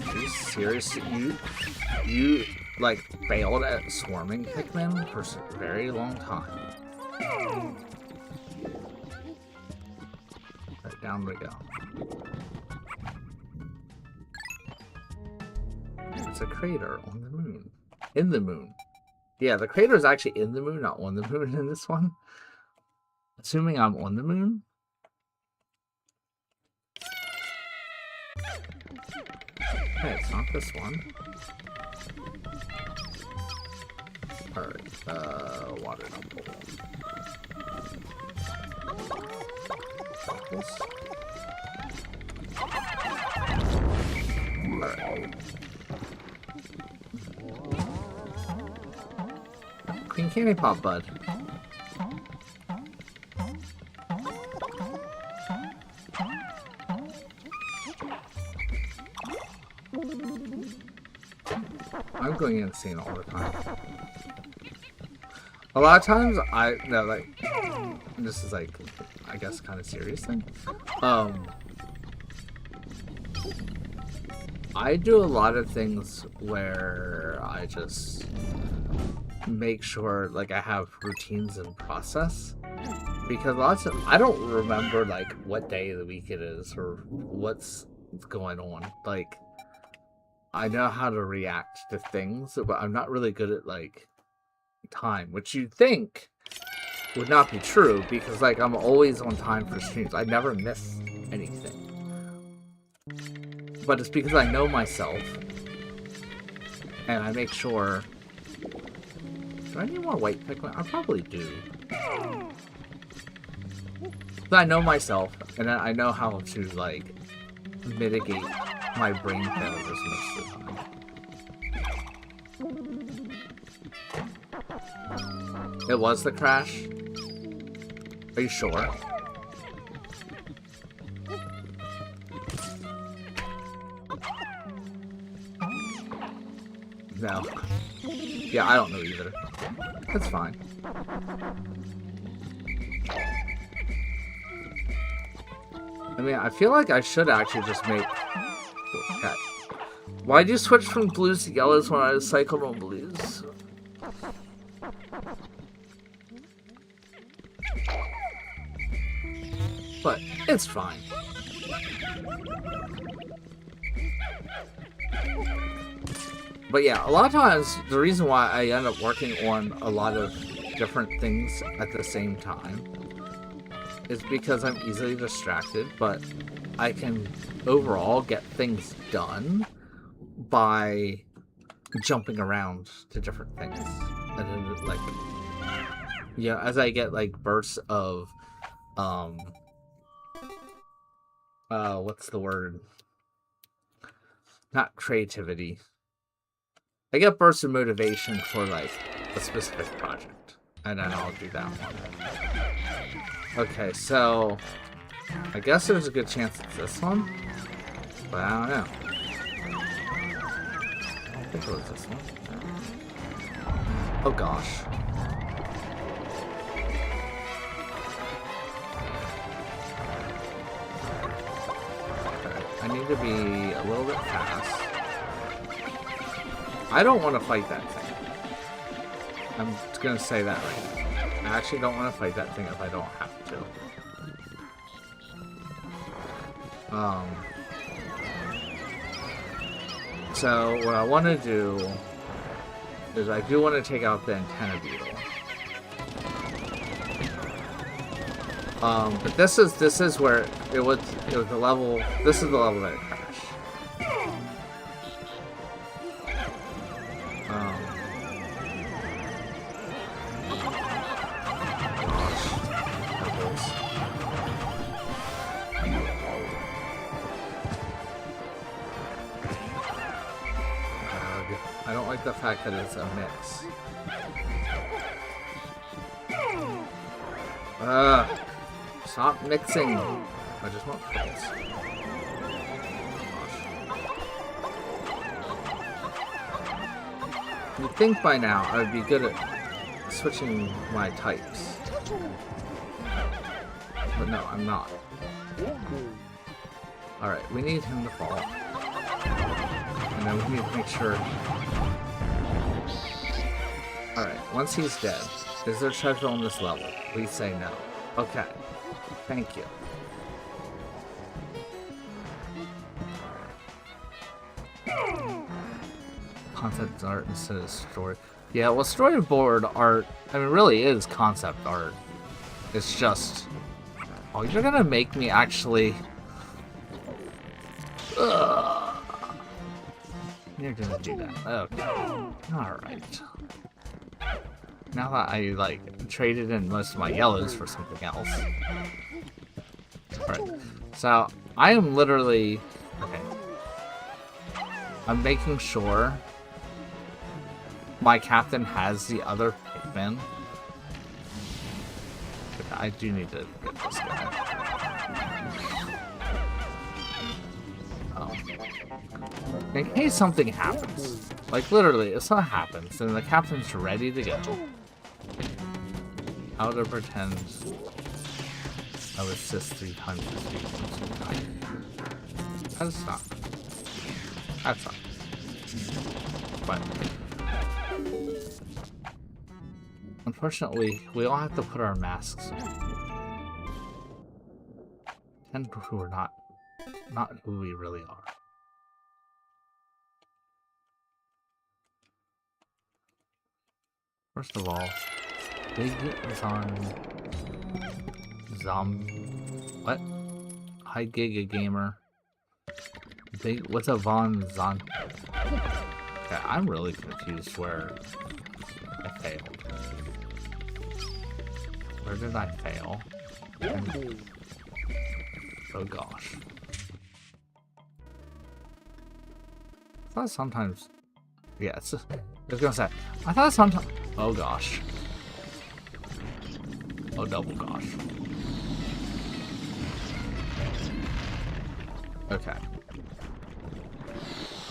Are you serious? You like failed at swarming Pikmin for a very long time. Right, down we go. It's a crater on the moon. In the moon. Yeah, the crater is actually in the moon, not on the moon in this one. Assuming I'm on the moon. Hey, it's not this one. Alright, water temple. Circles. Alright. Queen Candy Pop, bud. I'm going insane all the time. A lot of times, this is like, I guess, kind of serious thing. I do a lot of things where I just make sure, like, I have routines in process. Because lots of, I don't remember, like, what day of the week it is or what's going on. Like, I know how to react to things, but I'm not really good at, like, time, which you'd think would not be true because, like, I'm always on time for streams. I never miss anything. But it's because I know myself and I make sure. Do I need more white Pikmin? I probably do. But I know myself and I know how to, like, mitigate my brain failures most of the time. It was the crash? Are you sure? No. Yeah, I don't know either. That's fine. I mean, I feel like I should actually just make... Okay. Why'd you switch from blues to yellows when I cycled on blues? But it's fine. But yeah, a lot of times, the reason why I end up working on a lot of different things at the same time is because I'm easily distracted, but I can overall get things done by jumping around to different things. And then, like, yeah, as I get, like, bursts of, what's the word? Not creativity. I get bursts of motivation for, like, a specific project. And then I'll do that one. Okay, so I guess there's a good chance it's this one. But I don't know. I think it was this one. Oh gosh. Okay, I need to be a little bit fast. I don't want to fight that thing. I'm gonna say that right now. I actually don't want to fight that thing if I don't have to. So what I want to do is I do want to take out the antenna beetle. But this is where it was the level. This is the level that it crashed. like the fact that it's a mix. Stop mixing. I just want points. You'd think by now I would be good at switching my types. But no, I'm not. Alright, we need him to fall. And then we need to make sure... Alright, once he's dead, is there treasure on this level? Please say no. Okay. Thank you. Concept art instead of story. Yeah, well, storyboard art, I mean, really is concept art. It's just... Oh, you're gonna make me actually... Ugh. You're gonna do that. Okay. Alright. Now that I, like, traded in most of my yellows for something else. Alright. So, I am literally... Okay. I'm making sure my captain has the other Pikmin. Okay, I do need to get this guy. Oh. In case something happens. Like, literally, if something happens, then the captain's ready to go. How to pretend I was assist 3 times this week. That's not. That's not. But unfortunately, we all have to put our masks on. And who are not who we really are. First of all, Big what? Hi Giga Gamer. Big, what's a Von Zon? Okay, I'm really confused where I failed. Where did I fail? Oh gosh. I thought sometimes... Yeah, I was gonna say, I thought sometimes... Oh gosh. Oh double gosh. Okay.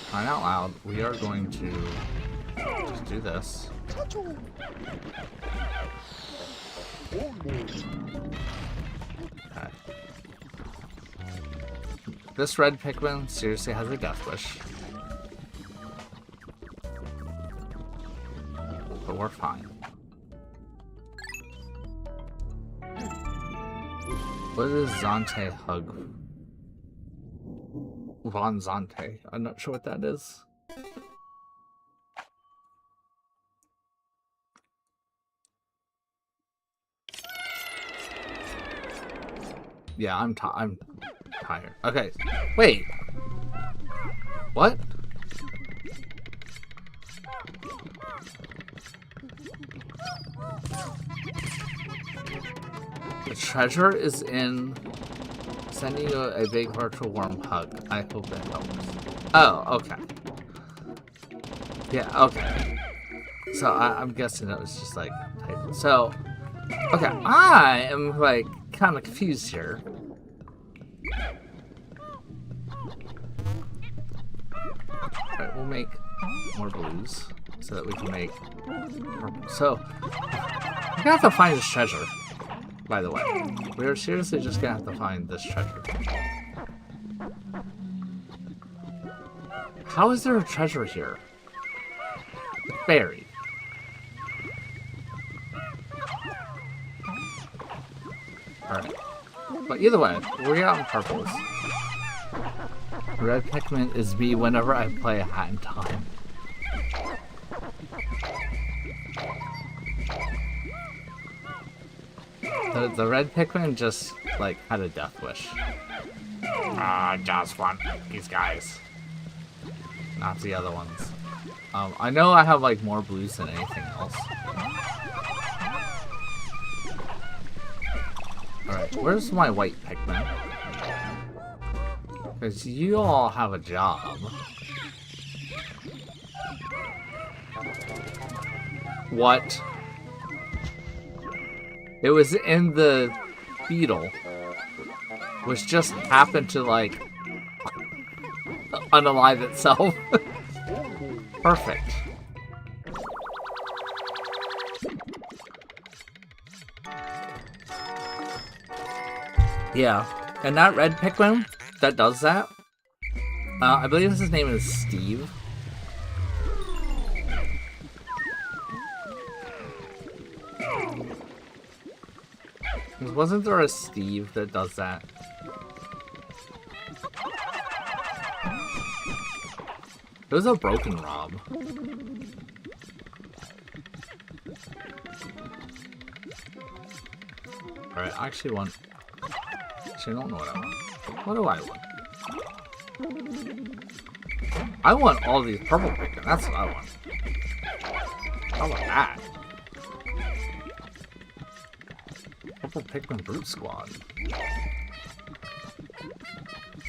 Crying out loud, we are going to just do this. Okay. This red Pikmin seriously has a death wish. But we're fine. What is Zante Hug? Von Zante. I'm not sure what that is. Yeah, I'm tired. Okay, wait. What? The treasure is in sending you a big virtual warm hug. I hope that helps. Oh, okay. Yeah, okay. So I'm guessing it was just like type. So, okay, I am like kind of confused here. Alright, we'll make more blues so that we can make purple. So, we're gonna have to find this treasure, by the way. We're seriously just gonna have to find this treasure. How is there a treasure here? It's buried. Alright. But either way, we're getting purples. Red Pikmin is me whenever I play a Hat in Time. The red Pikmin just, like, had a death wish. I just want these guys. Not the other ones. I know I have, like, more blues than anything else. Alright, where's my white Pikmin? Because you all have a job. What? It was in the beetle, which just happened to, like, unalive itself. Perfect. Yeah, and that red Pikmin that does that, I believe his name is Steve. Wasn't there a Steve that does that? It was a broken Rob. Alright, I actually want... Actually, I don't know what I want. What do I want? I want all these purple Pikmin. That's what I want. How about that? Purple Pikmin Brute Squad.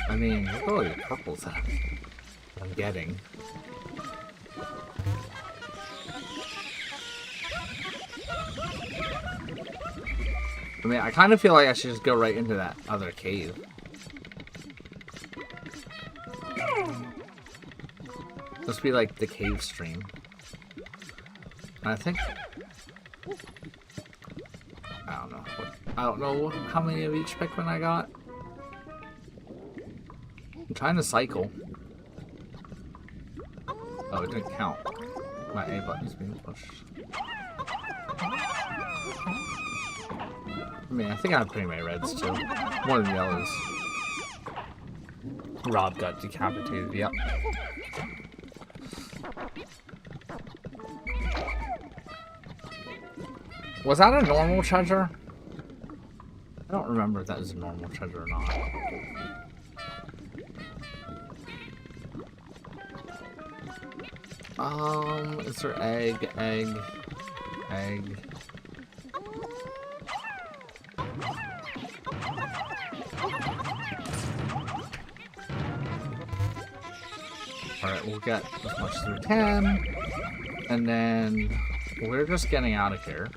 I mean, look at all these purples that I'm getting. I mean, I kind of feel like I should just go right into that other cave. This would be like the cave stream. And I think... I don't know how many of each Pikmin I got. I'm trying to cycle. Oh, it didn't count. My A button's being pushed. I mean, I think I have pretty many reds too. More than yellows. Rob got decapitated, yep. Was that a normal treasure? I don't remember if that was a normal treasure or not. Is there egg? Alright, we'll get as much as we can. And then we're just getting out of here.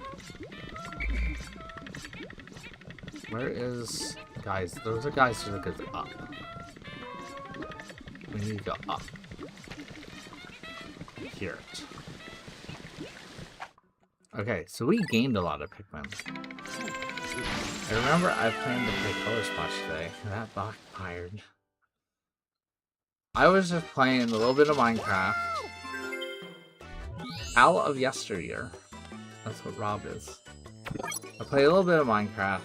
Where is... Guys, those are guys who look up. We need to go up. Here. Okay, so we gained a lot of Pikmin. I remember I planned to play Color Splash today, and that backfired. I was just playing a little bit of Minecraft. Out of yesteryear. That's what Rob is. I play a little bit of Minecraft.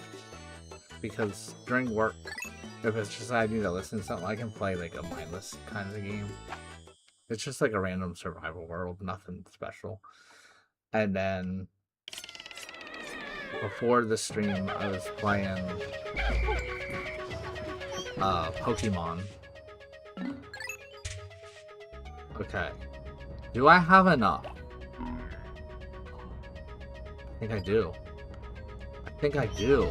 Because during work, if it's just I need to listen to something, I can play like a mindless kind of game. It's just like a random survival world, nothing special. And then before the stream, I was playing Pokemon. Okay. Do I have enough? I think I do. I think I do.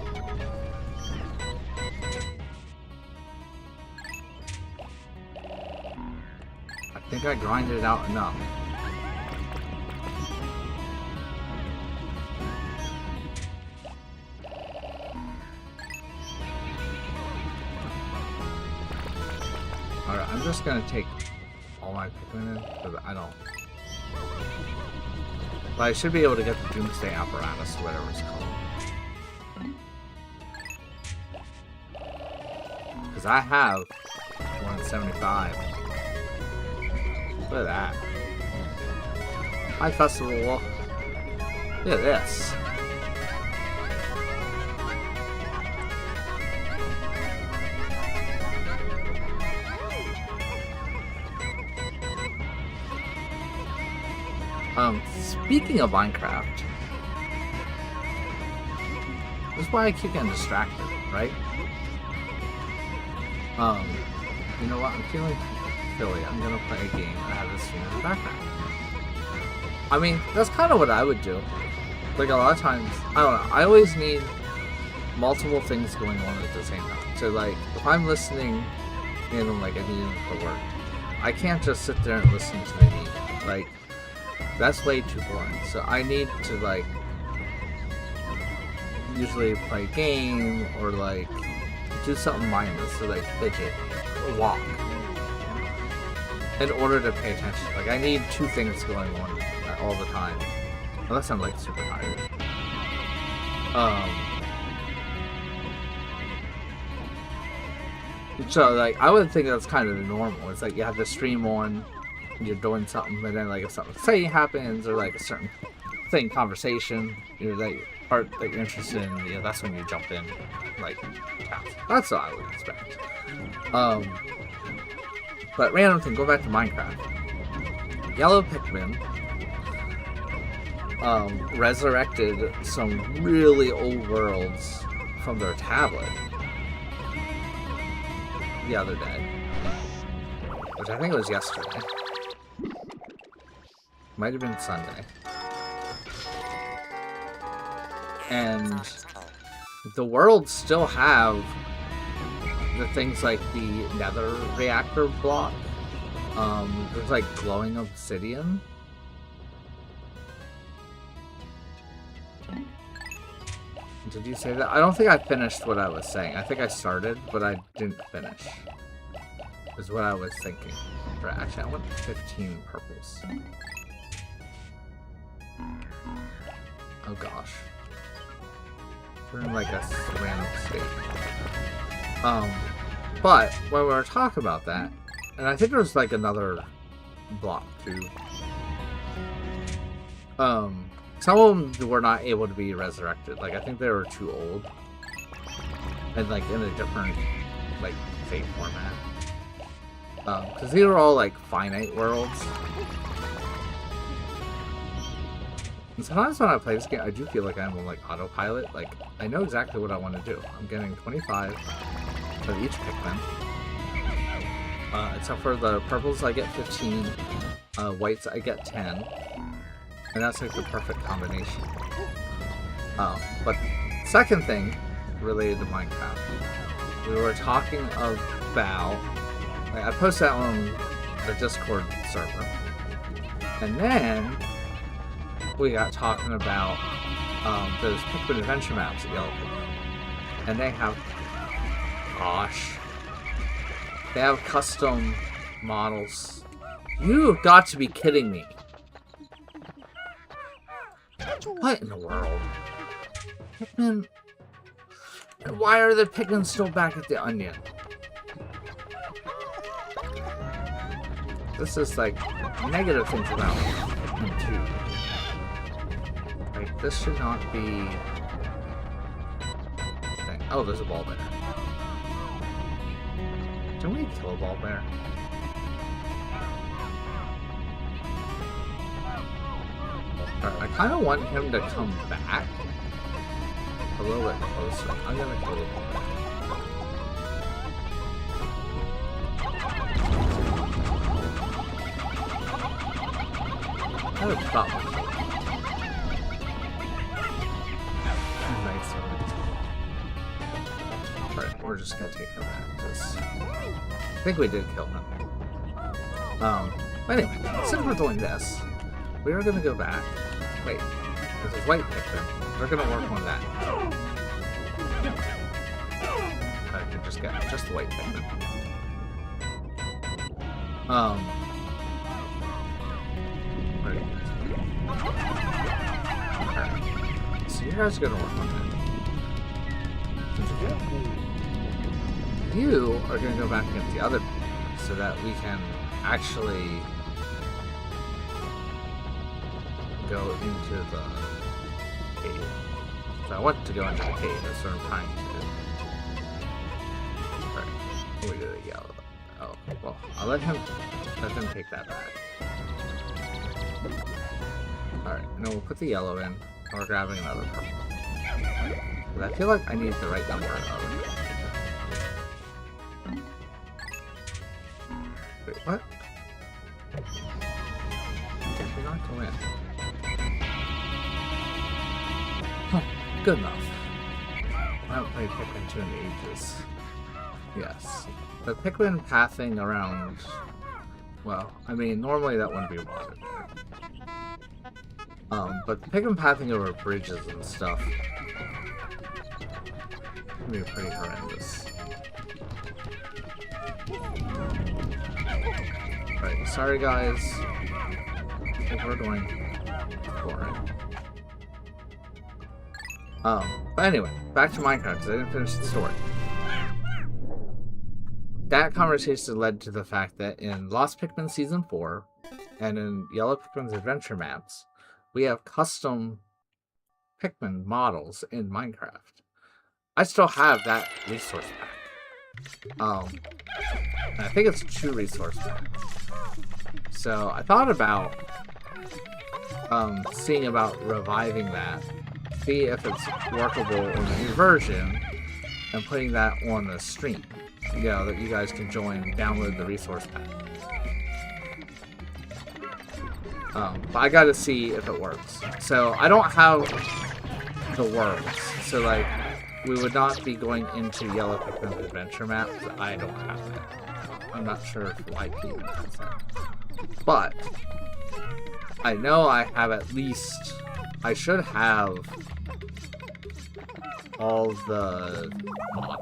I think I grinded it out enough. Alright, I'm just gonna take all my Pikmin in, because I don't... But I should be able to get the Doomsday apparatus, or whatever it's called. Because I have 175. Look at that. Hi, Festival. Look at this. Speaking of Minecraft, this is why I keep getting distracted, right? You know what? I'm feeling silly. I'm gonna play a game and have this stream in the background. I mean, that's kind of what I would do. Like, a lot of times, I don't know, I always need multiple things going on at the same time. So, like, if I'm listening and I'm like, I need it for work, I can't just sit there and listen to the music. Like, That's way too boring. So I need to, like, usually play a game or, like, do something mindless, so, like, fidget or walk in order to pay attention. Like, I need two things going on all the time. Unless I'm, like, super tired. So, like, I would think that's kind of normal. It's like you have the stream on, and you're doing something, and then, like, if something exciting happens, or, like, a certain thing, conversation, you're, like, part that you're interested in, you know, that's when you jump in, like, that's what I would expect. But random thing, go back to Minecraft. Yellow Pikmin resurrected some really old worlds from their tablet the other day, which I think was yesterday. Might have been Sunday. And the worlds still have the things like the nether reactor block. There's like glowing obsidian. Did you say that? I don't think I finished what I was saying. I think I started, but I didn't finish. Is what I was thinking. Right, actually, I want 15 purples. Oh gosh. We're in like a random state. But when we were talking about that, and I think there's like another block too. Some of them were not able to be resurrected. Like, I think they were too old. And, like, in a different, like, fate format. Because these are all, like, finite worlds. And sometimes when I play this game, I do feel like I'm on, like, autopilot. Like, I know exactly what I want to do. I'm getting 25 of each Pikmin. Except for the purples, I get 15. Whites, I get 10. And that's like the perfect combination. But second thing related to Minecraft, we were talking about, like, I posted that on the Discord server, and then we got talking about those Pikmin adventure maps at Yellow Pikmin, and they have, gosh, they have custom models. You've got to be kidding me. What in the world? Pikmin? And why are the Pikmin still back at the onion? This is like negative things about Pikmin 2. Like, this should not be... Okay. Oh, there's a ball bear. Don't we kill a ball bear? I kind of want him to come back a little bit closer. I'm gonna kill the ball bear. I would probably kill him. Nice one. Alright, we're just gonna take him out. I think we did kill him. Anyway, since we're doing this, we are gonna go back. Wait, this is white Pikmin. We're gonna work on that. I can just get just the white Pikmin. Where are you guys? Alright. So you guys are gonna work on that. You are gonna go back against the other Pikmin so that we can actually go into the cave. So I want to go into the cave, that's what I'm trying to do. Alright, we do the yellow. Oh, well, I'll let him take that back. Alright, and then we'll put the yellow in, and we're grabbing another purple. But I feel like I need the right number of... Wait, what? Did we not go in? Huh, good enough. I haven't played Pikmin 2 in ages. Yes. The Pikmin pathing around... Well, I mean, normally that wouldn't be water there. But Pikmin pathing over bridges and stuff can be pretty horrendous. Right, sorry guys. If we're going boring. But anyway, back to Minecraft because I didn't finish the story. That conversation led to the fact that in Lost Pikmin Season 4 and in Yellow Pikmin's Adventure Maps, we have custom Pikmin models in Minecraft. I still have that resource pack. And I think it's 2 resource packs. So I thought about seeing about reviving that, see if it's workable in the new version, and putting that on the stream. You know, that you guys can join, download the resource pack. But I gotta see if it works. So I don't have the worlds. So like, we would not be going into Yellow Pikmin's Adventure Map. I don't have that. I'm not sure if YP even has that. But I know I have at least. I should have all the models.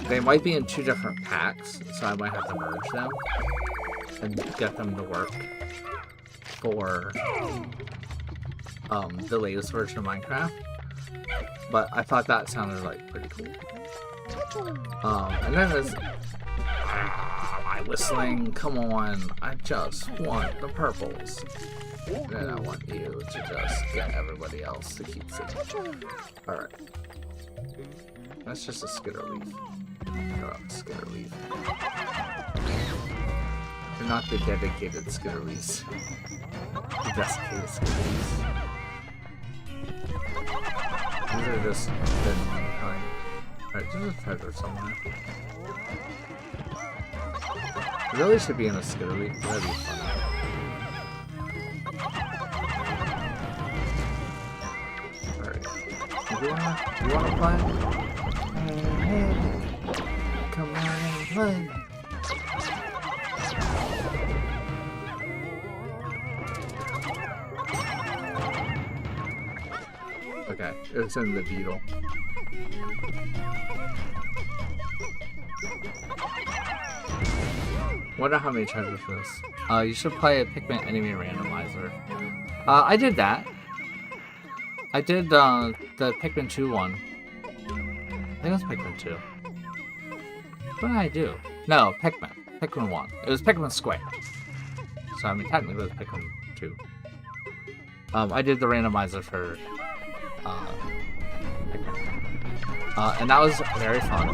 They might be in 2 different packs, so I might have to merge them and get them to work for the latest version of Minecraft. But I thought that sounded like pretty cool. And then there's my whistling. Come on, I just want the purples. Then I want you to just get everybody else to keep singing. Alright. That's just a skitter leaf. Oh, skitter leaf. You're not the dedicated skitter leaves. The desiccated skitter leaves. These are just dead mankind. Alright, there's a treasure somewhere. It really should be in a skitter leaf. That'd be fun. You wanna play? Hey, come on and play. Okay, it's in the beetle. Wonder how many treasures for this. You should play a Pikmin enemy randomizer. I did that. I did the Pikmin 2 one. I think it was Pikmin 2. What did I do? No, Pikmin. Pikmin 1. It was Pikmin Square. So I mean technically it was Pikmin 2. I did the randomizer for Pikmin. And that was very fun.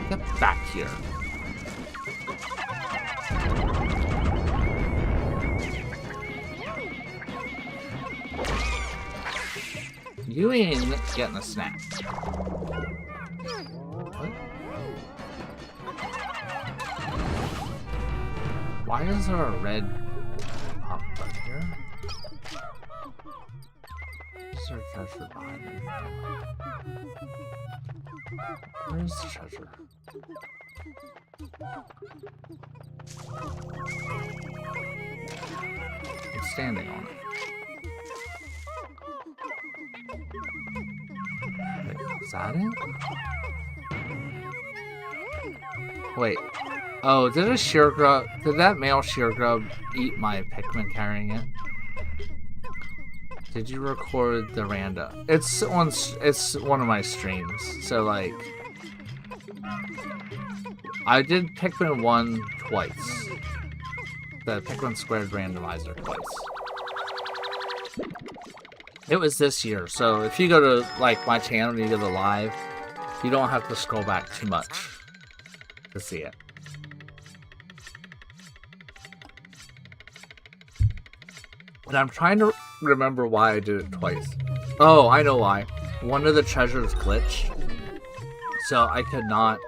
Get back here. You ain't getting a snack. What? Why is there a red pop right here? Is there a treasure behind me? Where's the treasure? I'm standing on it. Is that it? Wait. Oh, did that male sheer grub eat my Pikmin carrying it? Did you record the randa? It's one of my streams. So like I did Pikmin 1 twice. The Pikmin Squared randomizer twice. It was this year, so if you go to like my channel and you go to live, you don't have to scroll back too much to see it. And I'm trying to remember why I did it twice. Oh, I know why. One of the treasures glitched, so I could not.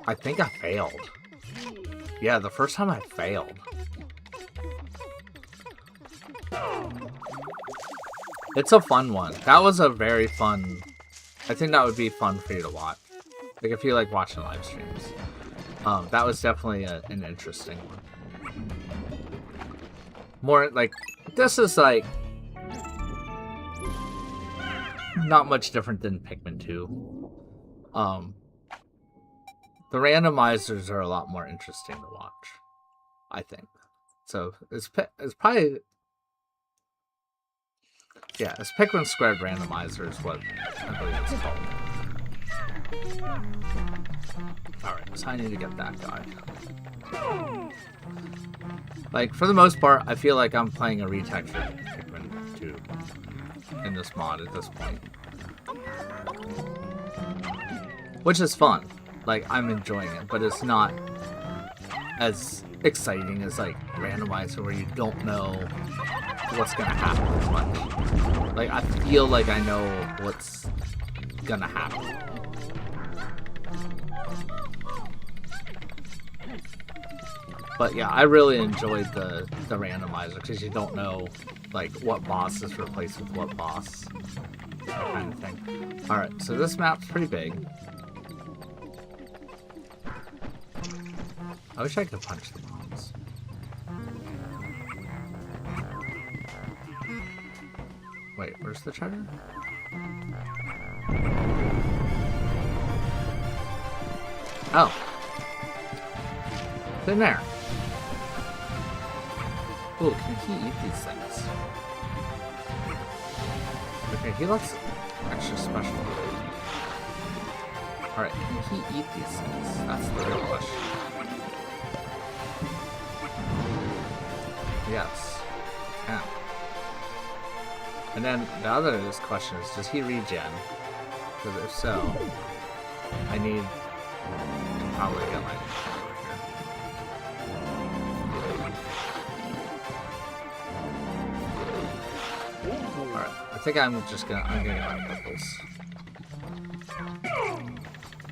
I think I failed. Yeah, the first time I failed. It's a fun one. That was a very fun. I think that would be fun for you to watch. Like if you like watching live streams. That was definitely an interesting one. more like this is like not much different than Pikmin 2. The randomizers are a lot more interesting to watch, I think. So it's probably, yeah, it's Pikmin Squared Randomizer is what I believe it's called. Alright, so I need to get that guy. Like, for the most part, I feel like I'm playing a retextured Pikmin 2 in this mod at this point. Which is fun. Like, I'm enjoying it, but it's not as exciting as, like, Randomizer where you don't know what's gonna happen as much. Like, I feel like I know what's gonna happen. But yeah, I really enjoyed the randomizer because you don't know like what boss is replaced with what boss, that kind of thing. All right, so this map's pretty big. I wish I could punch the bombs. Wait, where's the treasure? Oh, it's in there. Ooh, can he eat these things? Okay, he looks extra special. Alright, can he eat these things? That's the real question. Yes, he can. And then the other question is, does he regen? Because if so, I need to probably get my... I think I'm gonna get my purples.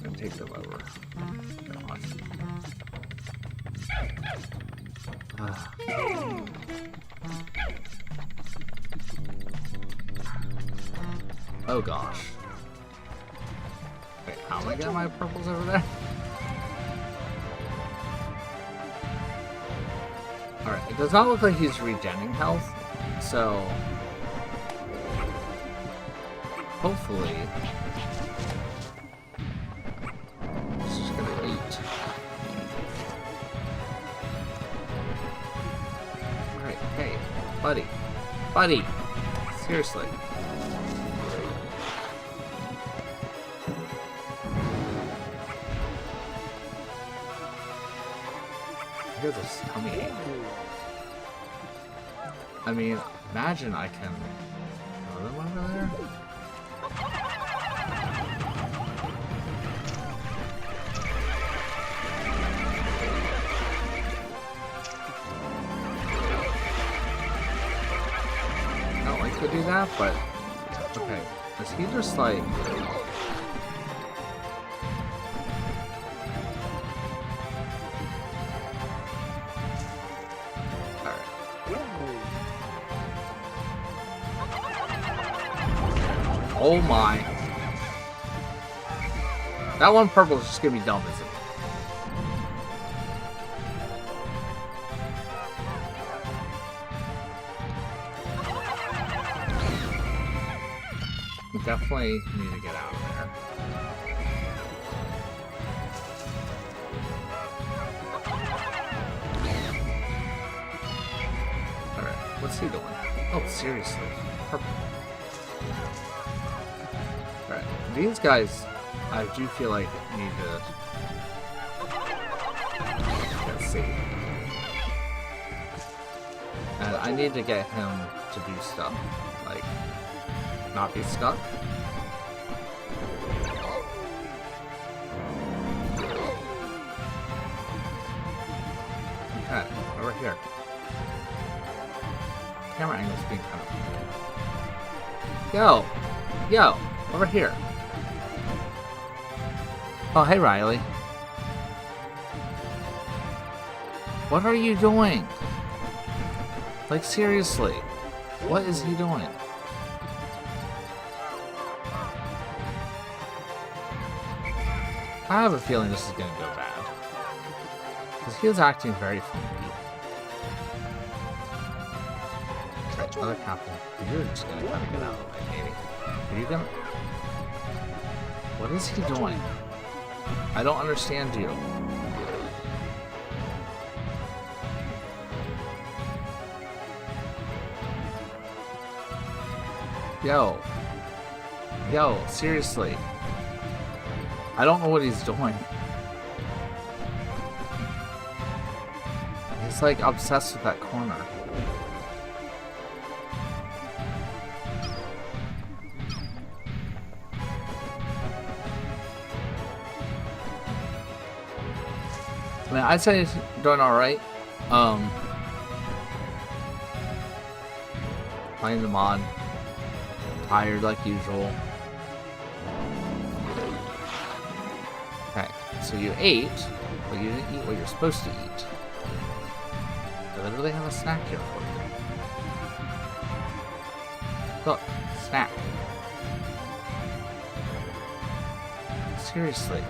And take them over. Oh gosh. Wait, how am I getting my purples over there? Alright, it does not look like he's regenerating health, so hopefully he's just gonna eat. Alright, hey, buddy. Buddy! Seriously. I hear this tummy ache. I mean, imagine I can throw them over there. I don't like to do that, but okay. Is he just like... Oh my. That one purple is just gonna be dumb, isn't it? We definitely need to get out of there. Alright, what's he doing? Oh, seriously. Purple. Alright, these guys, I do feel like need to get saved. And I need to get him to do stuff, like, not be stuck. Okay, over here. Camera angle's being kind of... Yo! Over here. Oh, hey, Riley. What are you doing? Like, seriously. What is he doing? I have a feeling this is going to go bad. Because he is acting very funky. other captain. You're just gonna kind of get out of the way, maybe. Are you gonna... What is he doing? I don't understand you. Yo. Yo, seriously. I don't know what he's doing. He's like obsessed with that corner. I mean, I'd say he's doing alright. Playing the mod. Tired like usual. Okay, so you ate, but you didn't eat what you're supposed to eat. I literally have a snack here for you. Look, snack. Seriously.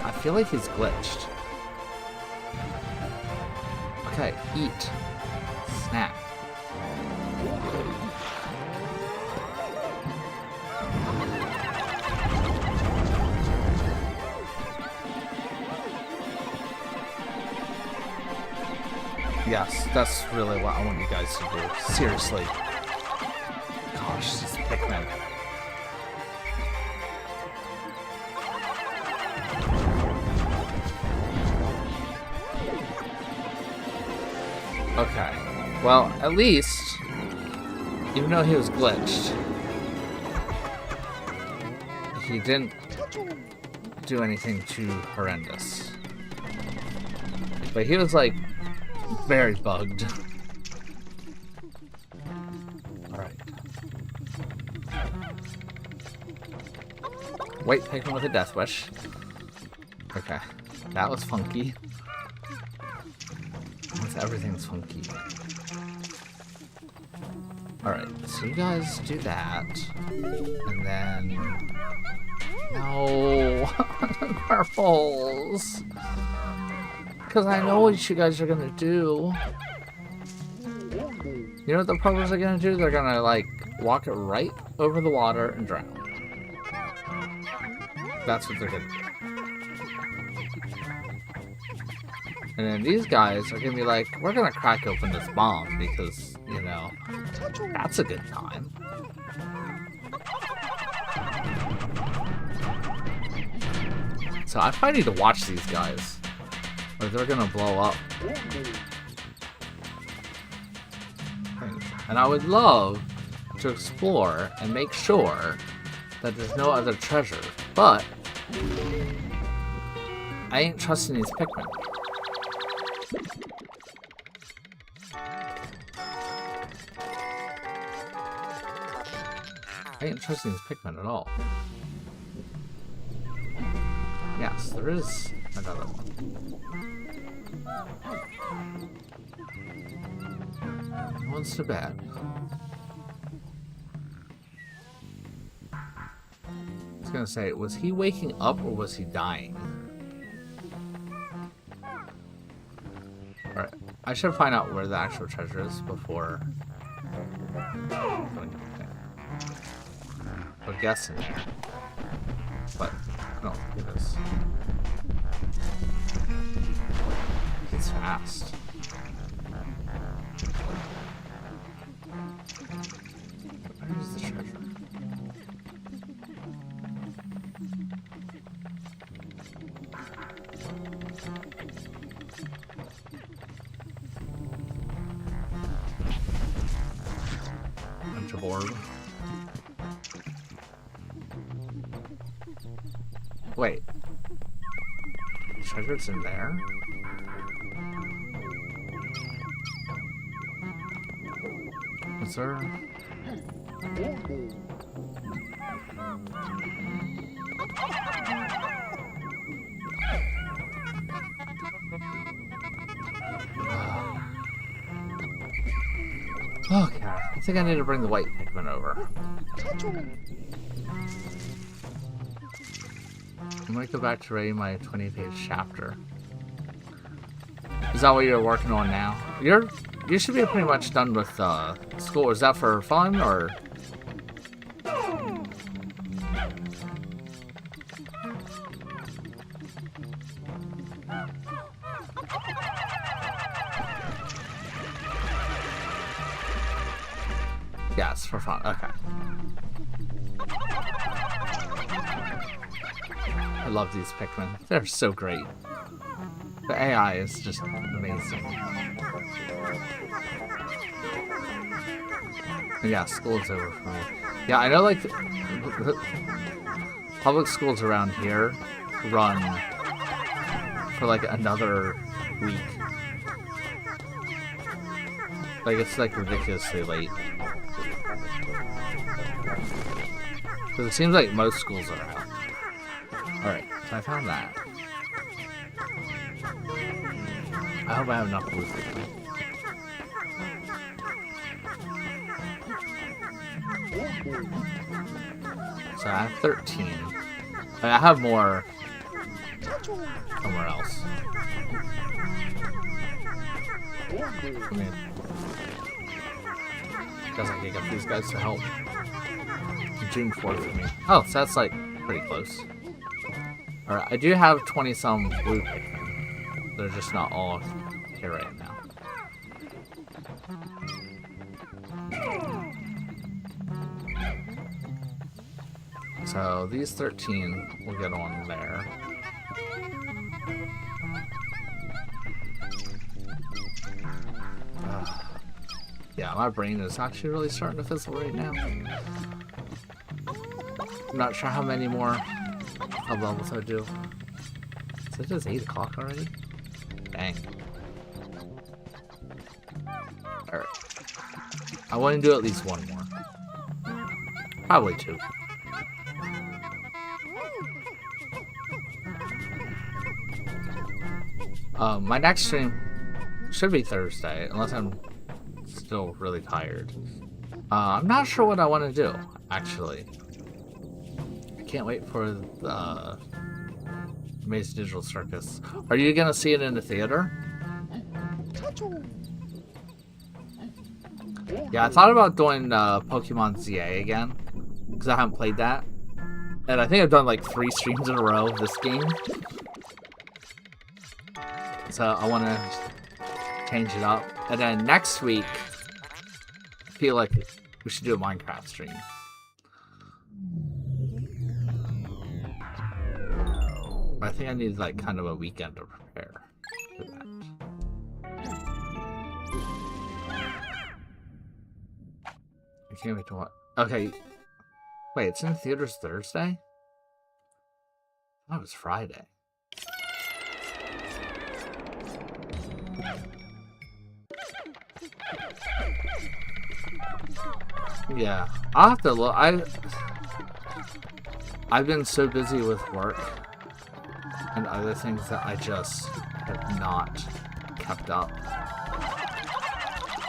I feel like he's glitched. Okay, eat. Snack. Yes, that's really what I want you guys to do. Seriously. Gosh, these Pikmin. Okay. Well, at least, even though he was glitched, he didn't do anything too horrendous. But he was like very bugged. Alright. White Pikmin with a death wish. Okay. That was funky. Everything's funky. Alright, so you guys do that. And then... No! Purples! Because I know what you guys are gonna do. You know what the purples are gonna do? They're gonna, like, walk it right over the water and drown. That's what they're gonna do. And then these guys are gonna be like, we're gonna crack open this bomb because, you know, that's a good time. So I probably need to watch these guys, or they're gonna blow up. And I would love to explore and make sure that there's no other treasure, but I ain't trusting these Pikmin. I ain't trusting these Pikmin at all. Yes, there is another one. One's to bed. I was gonna say, was he waking up or was he dying? Alright, I should find out where the actual treasure is before going to I'm guessing there. But, no, it is. It's fast. Where is the treasure? Bunch of orb. Wait. Treasure's in there? Is there... Okay, I think I need to bring the white Pikmin over. I might go back to writing my 20-page chapter. Is that what you're working on now? You're you should be pretty much done with school. Is that for fun or? Yes, for fun. Okay. I love these Pikmin. They're so great. The AI is just amazing. And yeah, school's over for me. Yeah, I know, like, public schools around here run for, like, another week. Like, it's, like, ridiculously late. Because it seems like most schools are out. Alright, so I found that. I hope I have enough blue Pikmin. So I have 13. I have more somewhere else. I mean, guess I can get these guys to help. June 4th for me. Oh, so that's like pretty close. Alright, I do have 20-some blue Pikmin. They're just not all here right now. So these 13 will get on there. Yeah, my brain is actually really starting to fizzle right now. I'm not sure how many more levels I do. So it is 8 o'clock already? Dang. Alright. I want to do at least one more. Probably 2. My next stream should be Thursday, unless I'm still really tired. I'm not sure what I want to do, actually. I can't wait for the Amazing Digital Circus. Are you gonna see it in the theater? Yeah, I thought about doing Pokemon ZA again, because I haven't played that. And I think I've done like 3 streams in a row of this game. So I want to change it up. And then next week, I feel like we should do a Minecraft stream. But I think I need like kind of a weekend to prepare for that. I can't wait to watch. Okay. Wait, it's in the theaters Thursday? That was Friday. Yeah, I'll have to look. I've been so busy with work and other things that I just have not kept up.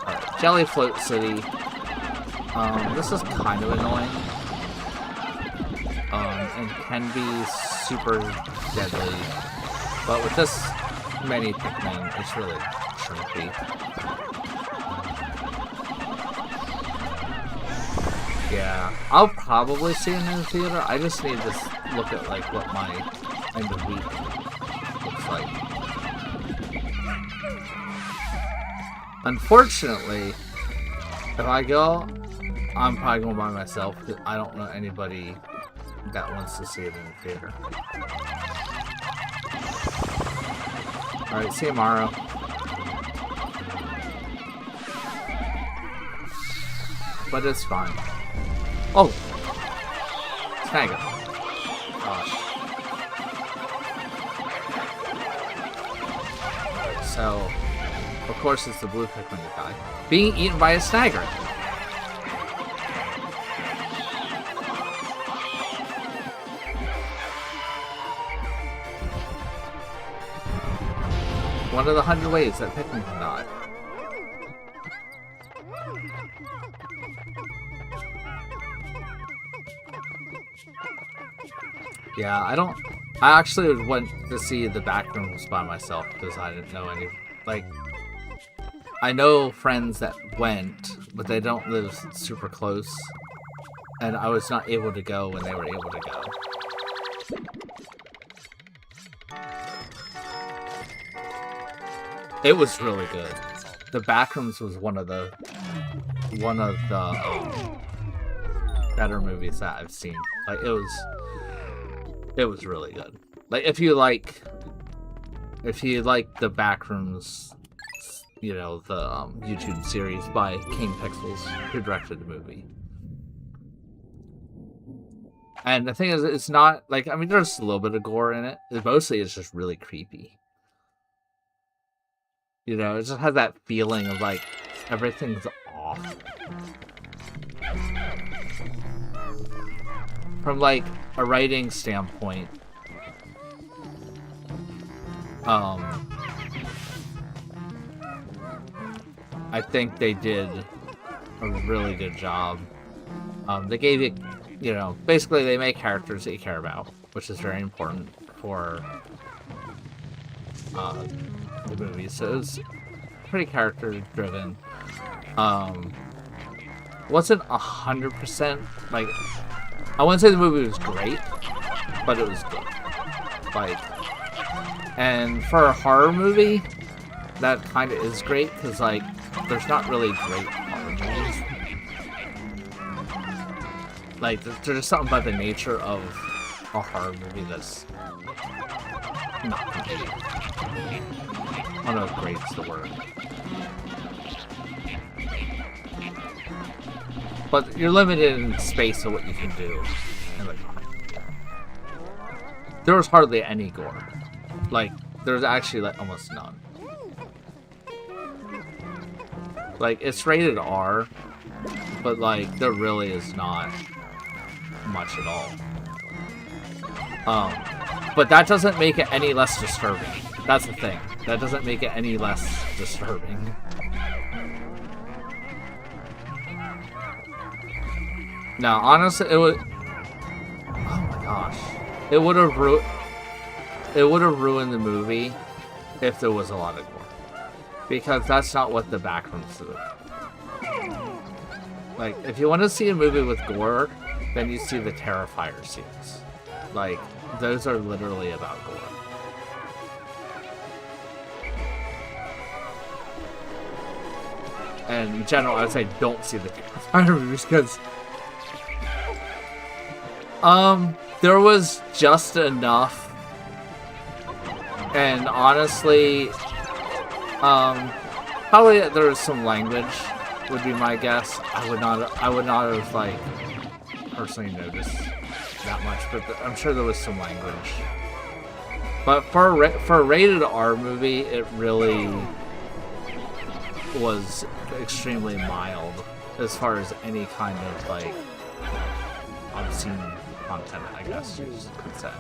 Alright, Jelly Float City. This is kind of annoying. And can be super deadly. But with this many Pikmin, it's really shouldn't be. Yeah, I'll probably see it in the theater. I just need to look at like what my end of week looks like. Unfortunately, if I go, I'm probably going by myself because I don't know anybody that wants to see it in the theater. Alright, see you tomorrow. But it's fine. Oh! Snag it. Gosh. So, of course it's the blue Pikmin that died. Being eaten by a snagger. One of the 100 ways that Pikmin can die. Yeah, I actually went to see the back rooms by myself because I didn't know any, like, I know friends that went, but they don't live super close. And I was not able to go when they were able to go. It was really good. The Backrooms was one of the better movies that I've seen. Like it was really good. Like if you like the Backrooms, you know, the YouTube series by King Pixels, who directed the movie. And the thing is, it's not like, I mean, there's a little bit of gore in it. Mostly it's just really creepy. You know, it just has that feeling of like everything's off. From like a writing standpoint, I think they did a really good job. They gave it, you know, basically they make characters that you care about, which is very important for the movie. So it was pretty character driven. Wasn't 100% like, I wouldn't say the movie was great, but it was good. Like, and for a horror movie, that kind of is great because like there's not really great horror movies. Like, there's just something about the nature of a horror movie that's not complete. I don't know if great's the word. But you're limited in space of what you can do. And like, there was hardly any gore. Like, there was actually like almost none. Like, it's rated R, but like, there really is not much at all. But that doesn't make it any less disturbing. That's the thing. That doesn't make it any less disturbing. Now, honestly, it would. Oh my gosh, it would have ruined the movie if there was a lot of gore, because that's not what the Backrooms do. Like, if you want to see a movie with gore, then you see the Terrifier scenes. Like, those are literally about gore. And in general, I would say don't see the Terrifier movies because there was just enough, and honestly, probably there was some language, would be my guess. I would not have like personally noticed that much, but I'm sure there was some language. But for a rated R movie, it really was extremely mild as far as any kind of like obscene content, I guess you could say.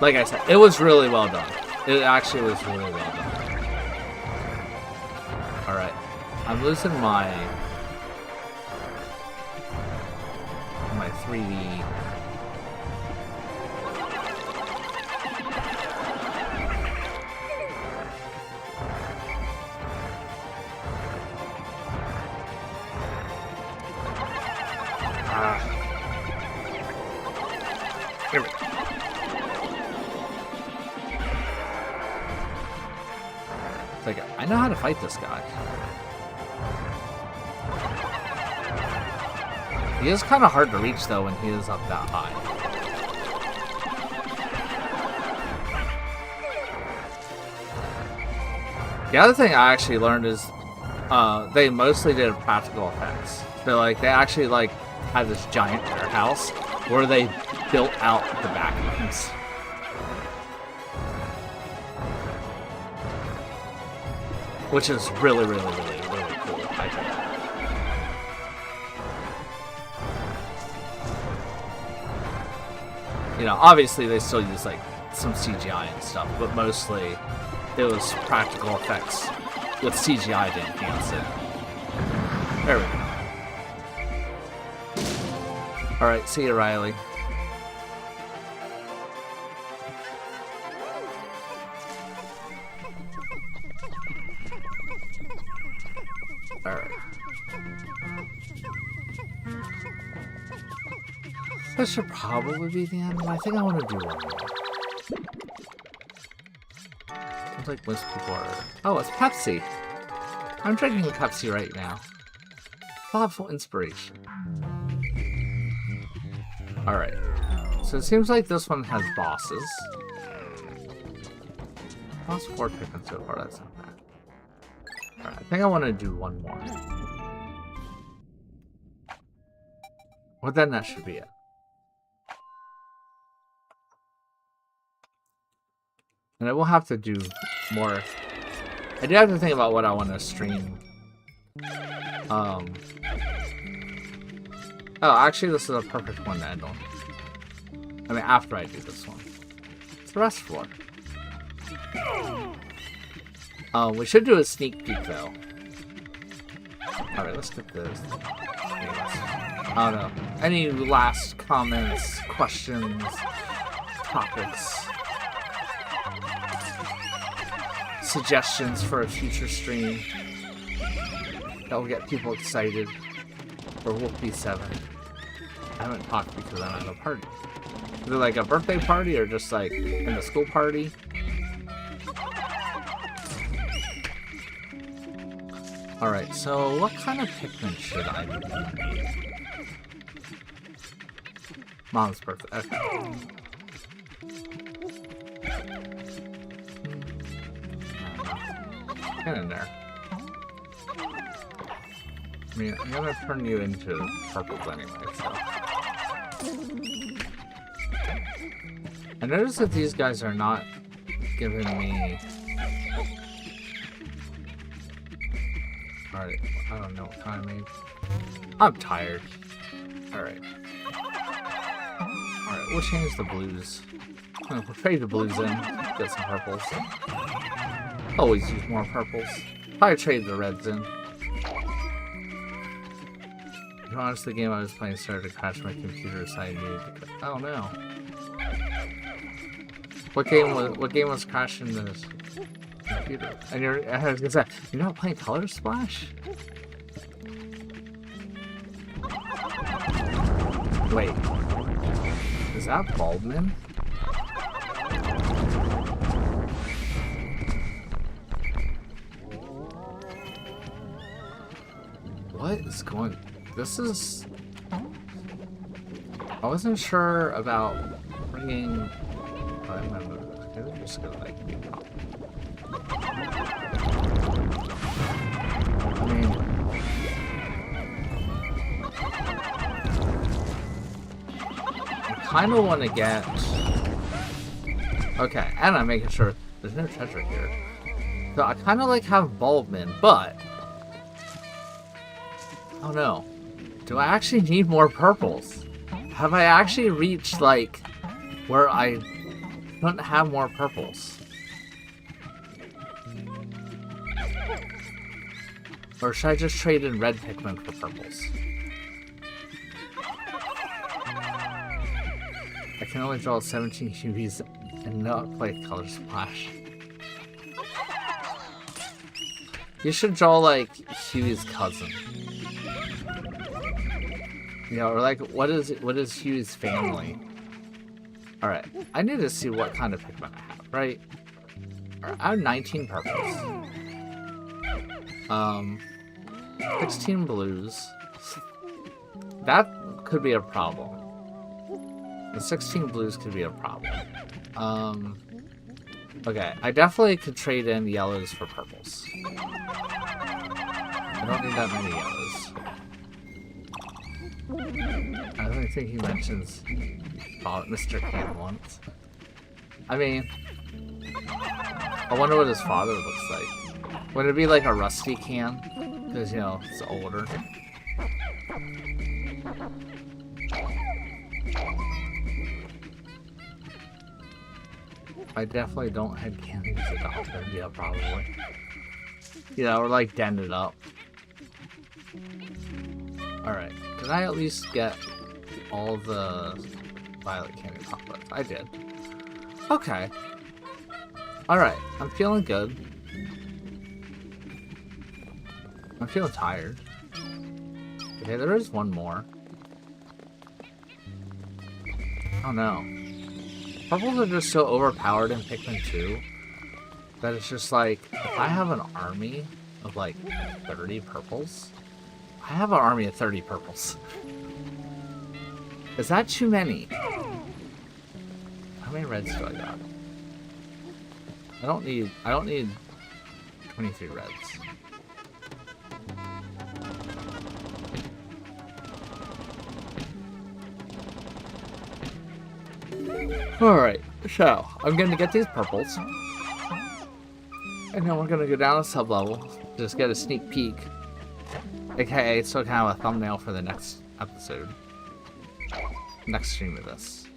Like I said, it was really well done. It actually was really well done. Alright. I'm losing my 3D. Here we go. It's like, I know how to fight this guy. He is kind of hard to reach, though, when he is up that high. The other thing I actually learned is they mostly did practical effects. So, like, they actually, like, had this giant warehouse where they built out the backrooms. Which is really, really, really, really cool, I think. You know, obviously they still use, like, some CGI and stuff, but mostly it was practical effects with CGI to enhance it. There we go. Alright, see you, Riley. That should probably be the end, but I think I want to do one more. Seems like most people are... Oh, it's Pepsi! I'm drinking Pepsi right now. Thoughtful inspiration. Alright. So it seems like this one has bosses. Lost 4 Pikmin so far, that's not bad. Alright, I think I want to do one more. Well, then that should be it. And I will have to do more. I do have to think about what I want to stream. Oh, actually, this is a perfect one to end on. I mean, after I do this one. It's the rest floor. We should do a sneak peek, though. Alright, let's get this. I don't know. Any last comments, questions, topics? Suggestions for a future stream that will get people excited for Wolfie 7. I haven't talked because I'm at a party. Is it like a birthday party or just like in a school party? Alright, so what kind of Pikmin should I be? Mom's birthday. Okay. Get in there. I mean, I'm gonna turn you into purple anyway, so. I noticed that these guys are not giving me... Alright, I don't know what kind I made. I'm tired. Alright. Alright, we'll change the blues. We'll trade the blues in, get some purples. Always use more purples. Probably trade the reds in. To be honest, the game I was playing started to crash my computer, so I needed to... Oh no. What game was crashing this computer? And I was gonna say, you're not playing Color Splash? Wait. Is that Baldman? What is going... This is... I wasn't sure about bringing... I remember. I'm just gonna like be pop. I mean... I kinda wanna get... Okay, and I'm making sure there's no treasure here. So I kinda like have Baldman, but... Oh no. Do I actually need more purples? Have I actually reached, like, where I don't have more purples? Or should I just trade in red Pikmin for purples? I can only draw 17 Hueys and not play Color Splash. You should draw, like, Huey's cousin. You know, or like, what is Hugh's family? Alright, I need to see what kind of Pikmin I have, right? Alright, I have 19 purples. 16 blues. That could be a problem. The 16 blues could be a problem. Okay, I definitely could trade in yellows for purples. I don't need that many yellows. I don't think he mentions Mr. Can once. I mean, I wonder what his father looks like. Would it be like a rusty can? Because, you know, it's older. I definitely don't have cannons adopted, yeah, probably. Yeah, or like dented up. Alright, did I at least get all the violet candy chocolates? I did. Okay. Alright, I'm feeling good. I'm feeling tired. Okay, there is one more. Oh no. Purples are just so overpowered in Pikmin 2 that it's just like, if I have an army of like 30 purples, I have an army of 30 purples. Is that too many? How many reds do I got? I don't need 23 reds. Alright, so I'm gonna get these purples. And then we're gonna go down a sub-level, just get a sneak peek. AKA, so kind of a thumbnail for the next episode. Next stream of this.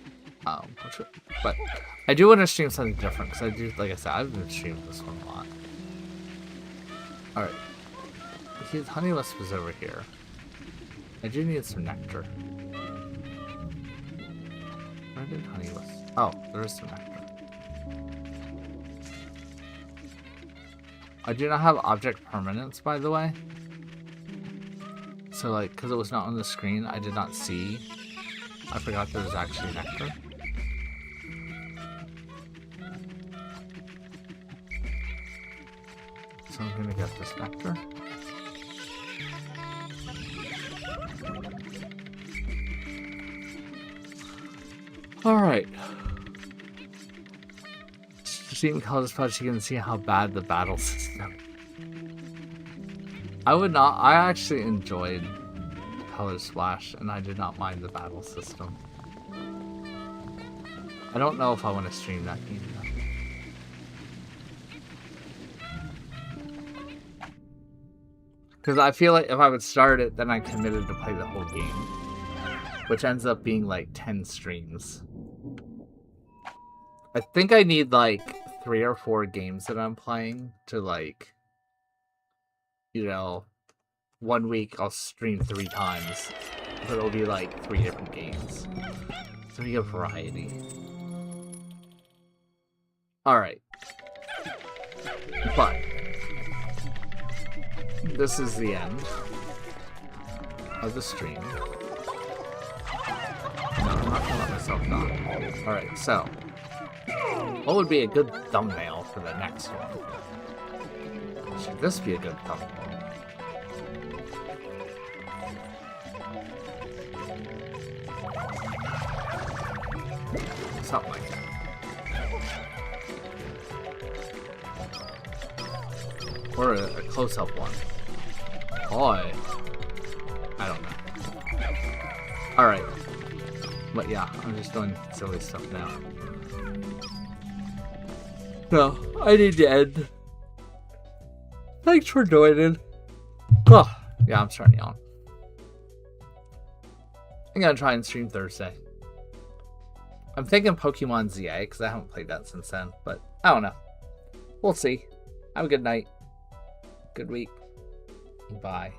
But I do want to stream something different, because I do, like I said, I've been streaming this one a lot. Alright. His honey wisp is over here. I do need some nectar. Where did honey wisp? Oh, there is some nectar. I do not have object permanence, by the way. So, like, because it was not on the screen, I did not see. I forgot there was actually nectar. So I'm gonna get this nectar. Alright. Steam Color Splash, you can see how bad the battle system. I actually enjoyed Color Splash, and I did not mind the battle system. I don't know if I want to stream that game though. Because I feel like if I would start it, then I committed to play the whole game. Which ends up being like 10 streams. I think I need like 3 or 4 games that I'm playing to like, you know, 1 week I'll stream 3 times, but it'll be like 3 different games. So we get variety. Alright. But this is the end of the stream. No, I'm not gonna let myself die. Alright, so what would be a good thumbnail for the next one? Should this be a good thumbnail? Something like that. Or a close-up one. Boy. I don't know. Alright. But yeah, I'm just doing silly stuff now. No, I need to end. Thanks for joining. Oh, yeah, I'm starting to yawn. I'm gonna try and stream Thursday. I'm thinking Pokemon ZA, because I haven't played that since then, but I don't know. We'll see. Have a good night. Good week. Bye.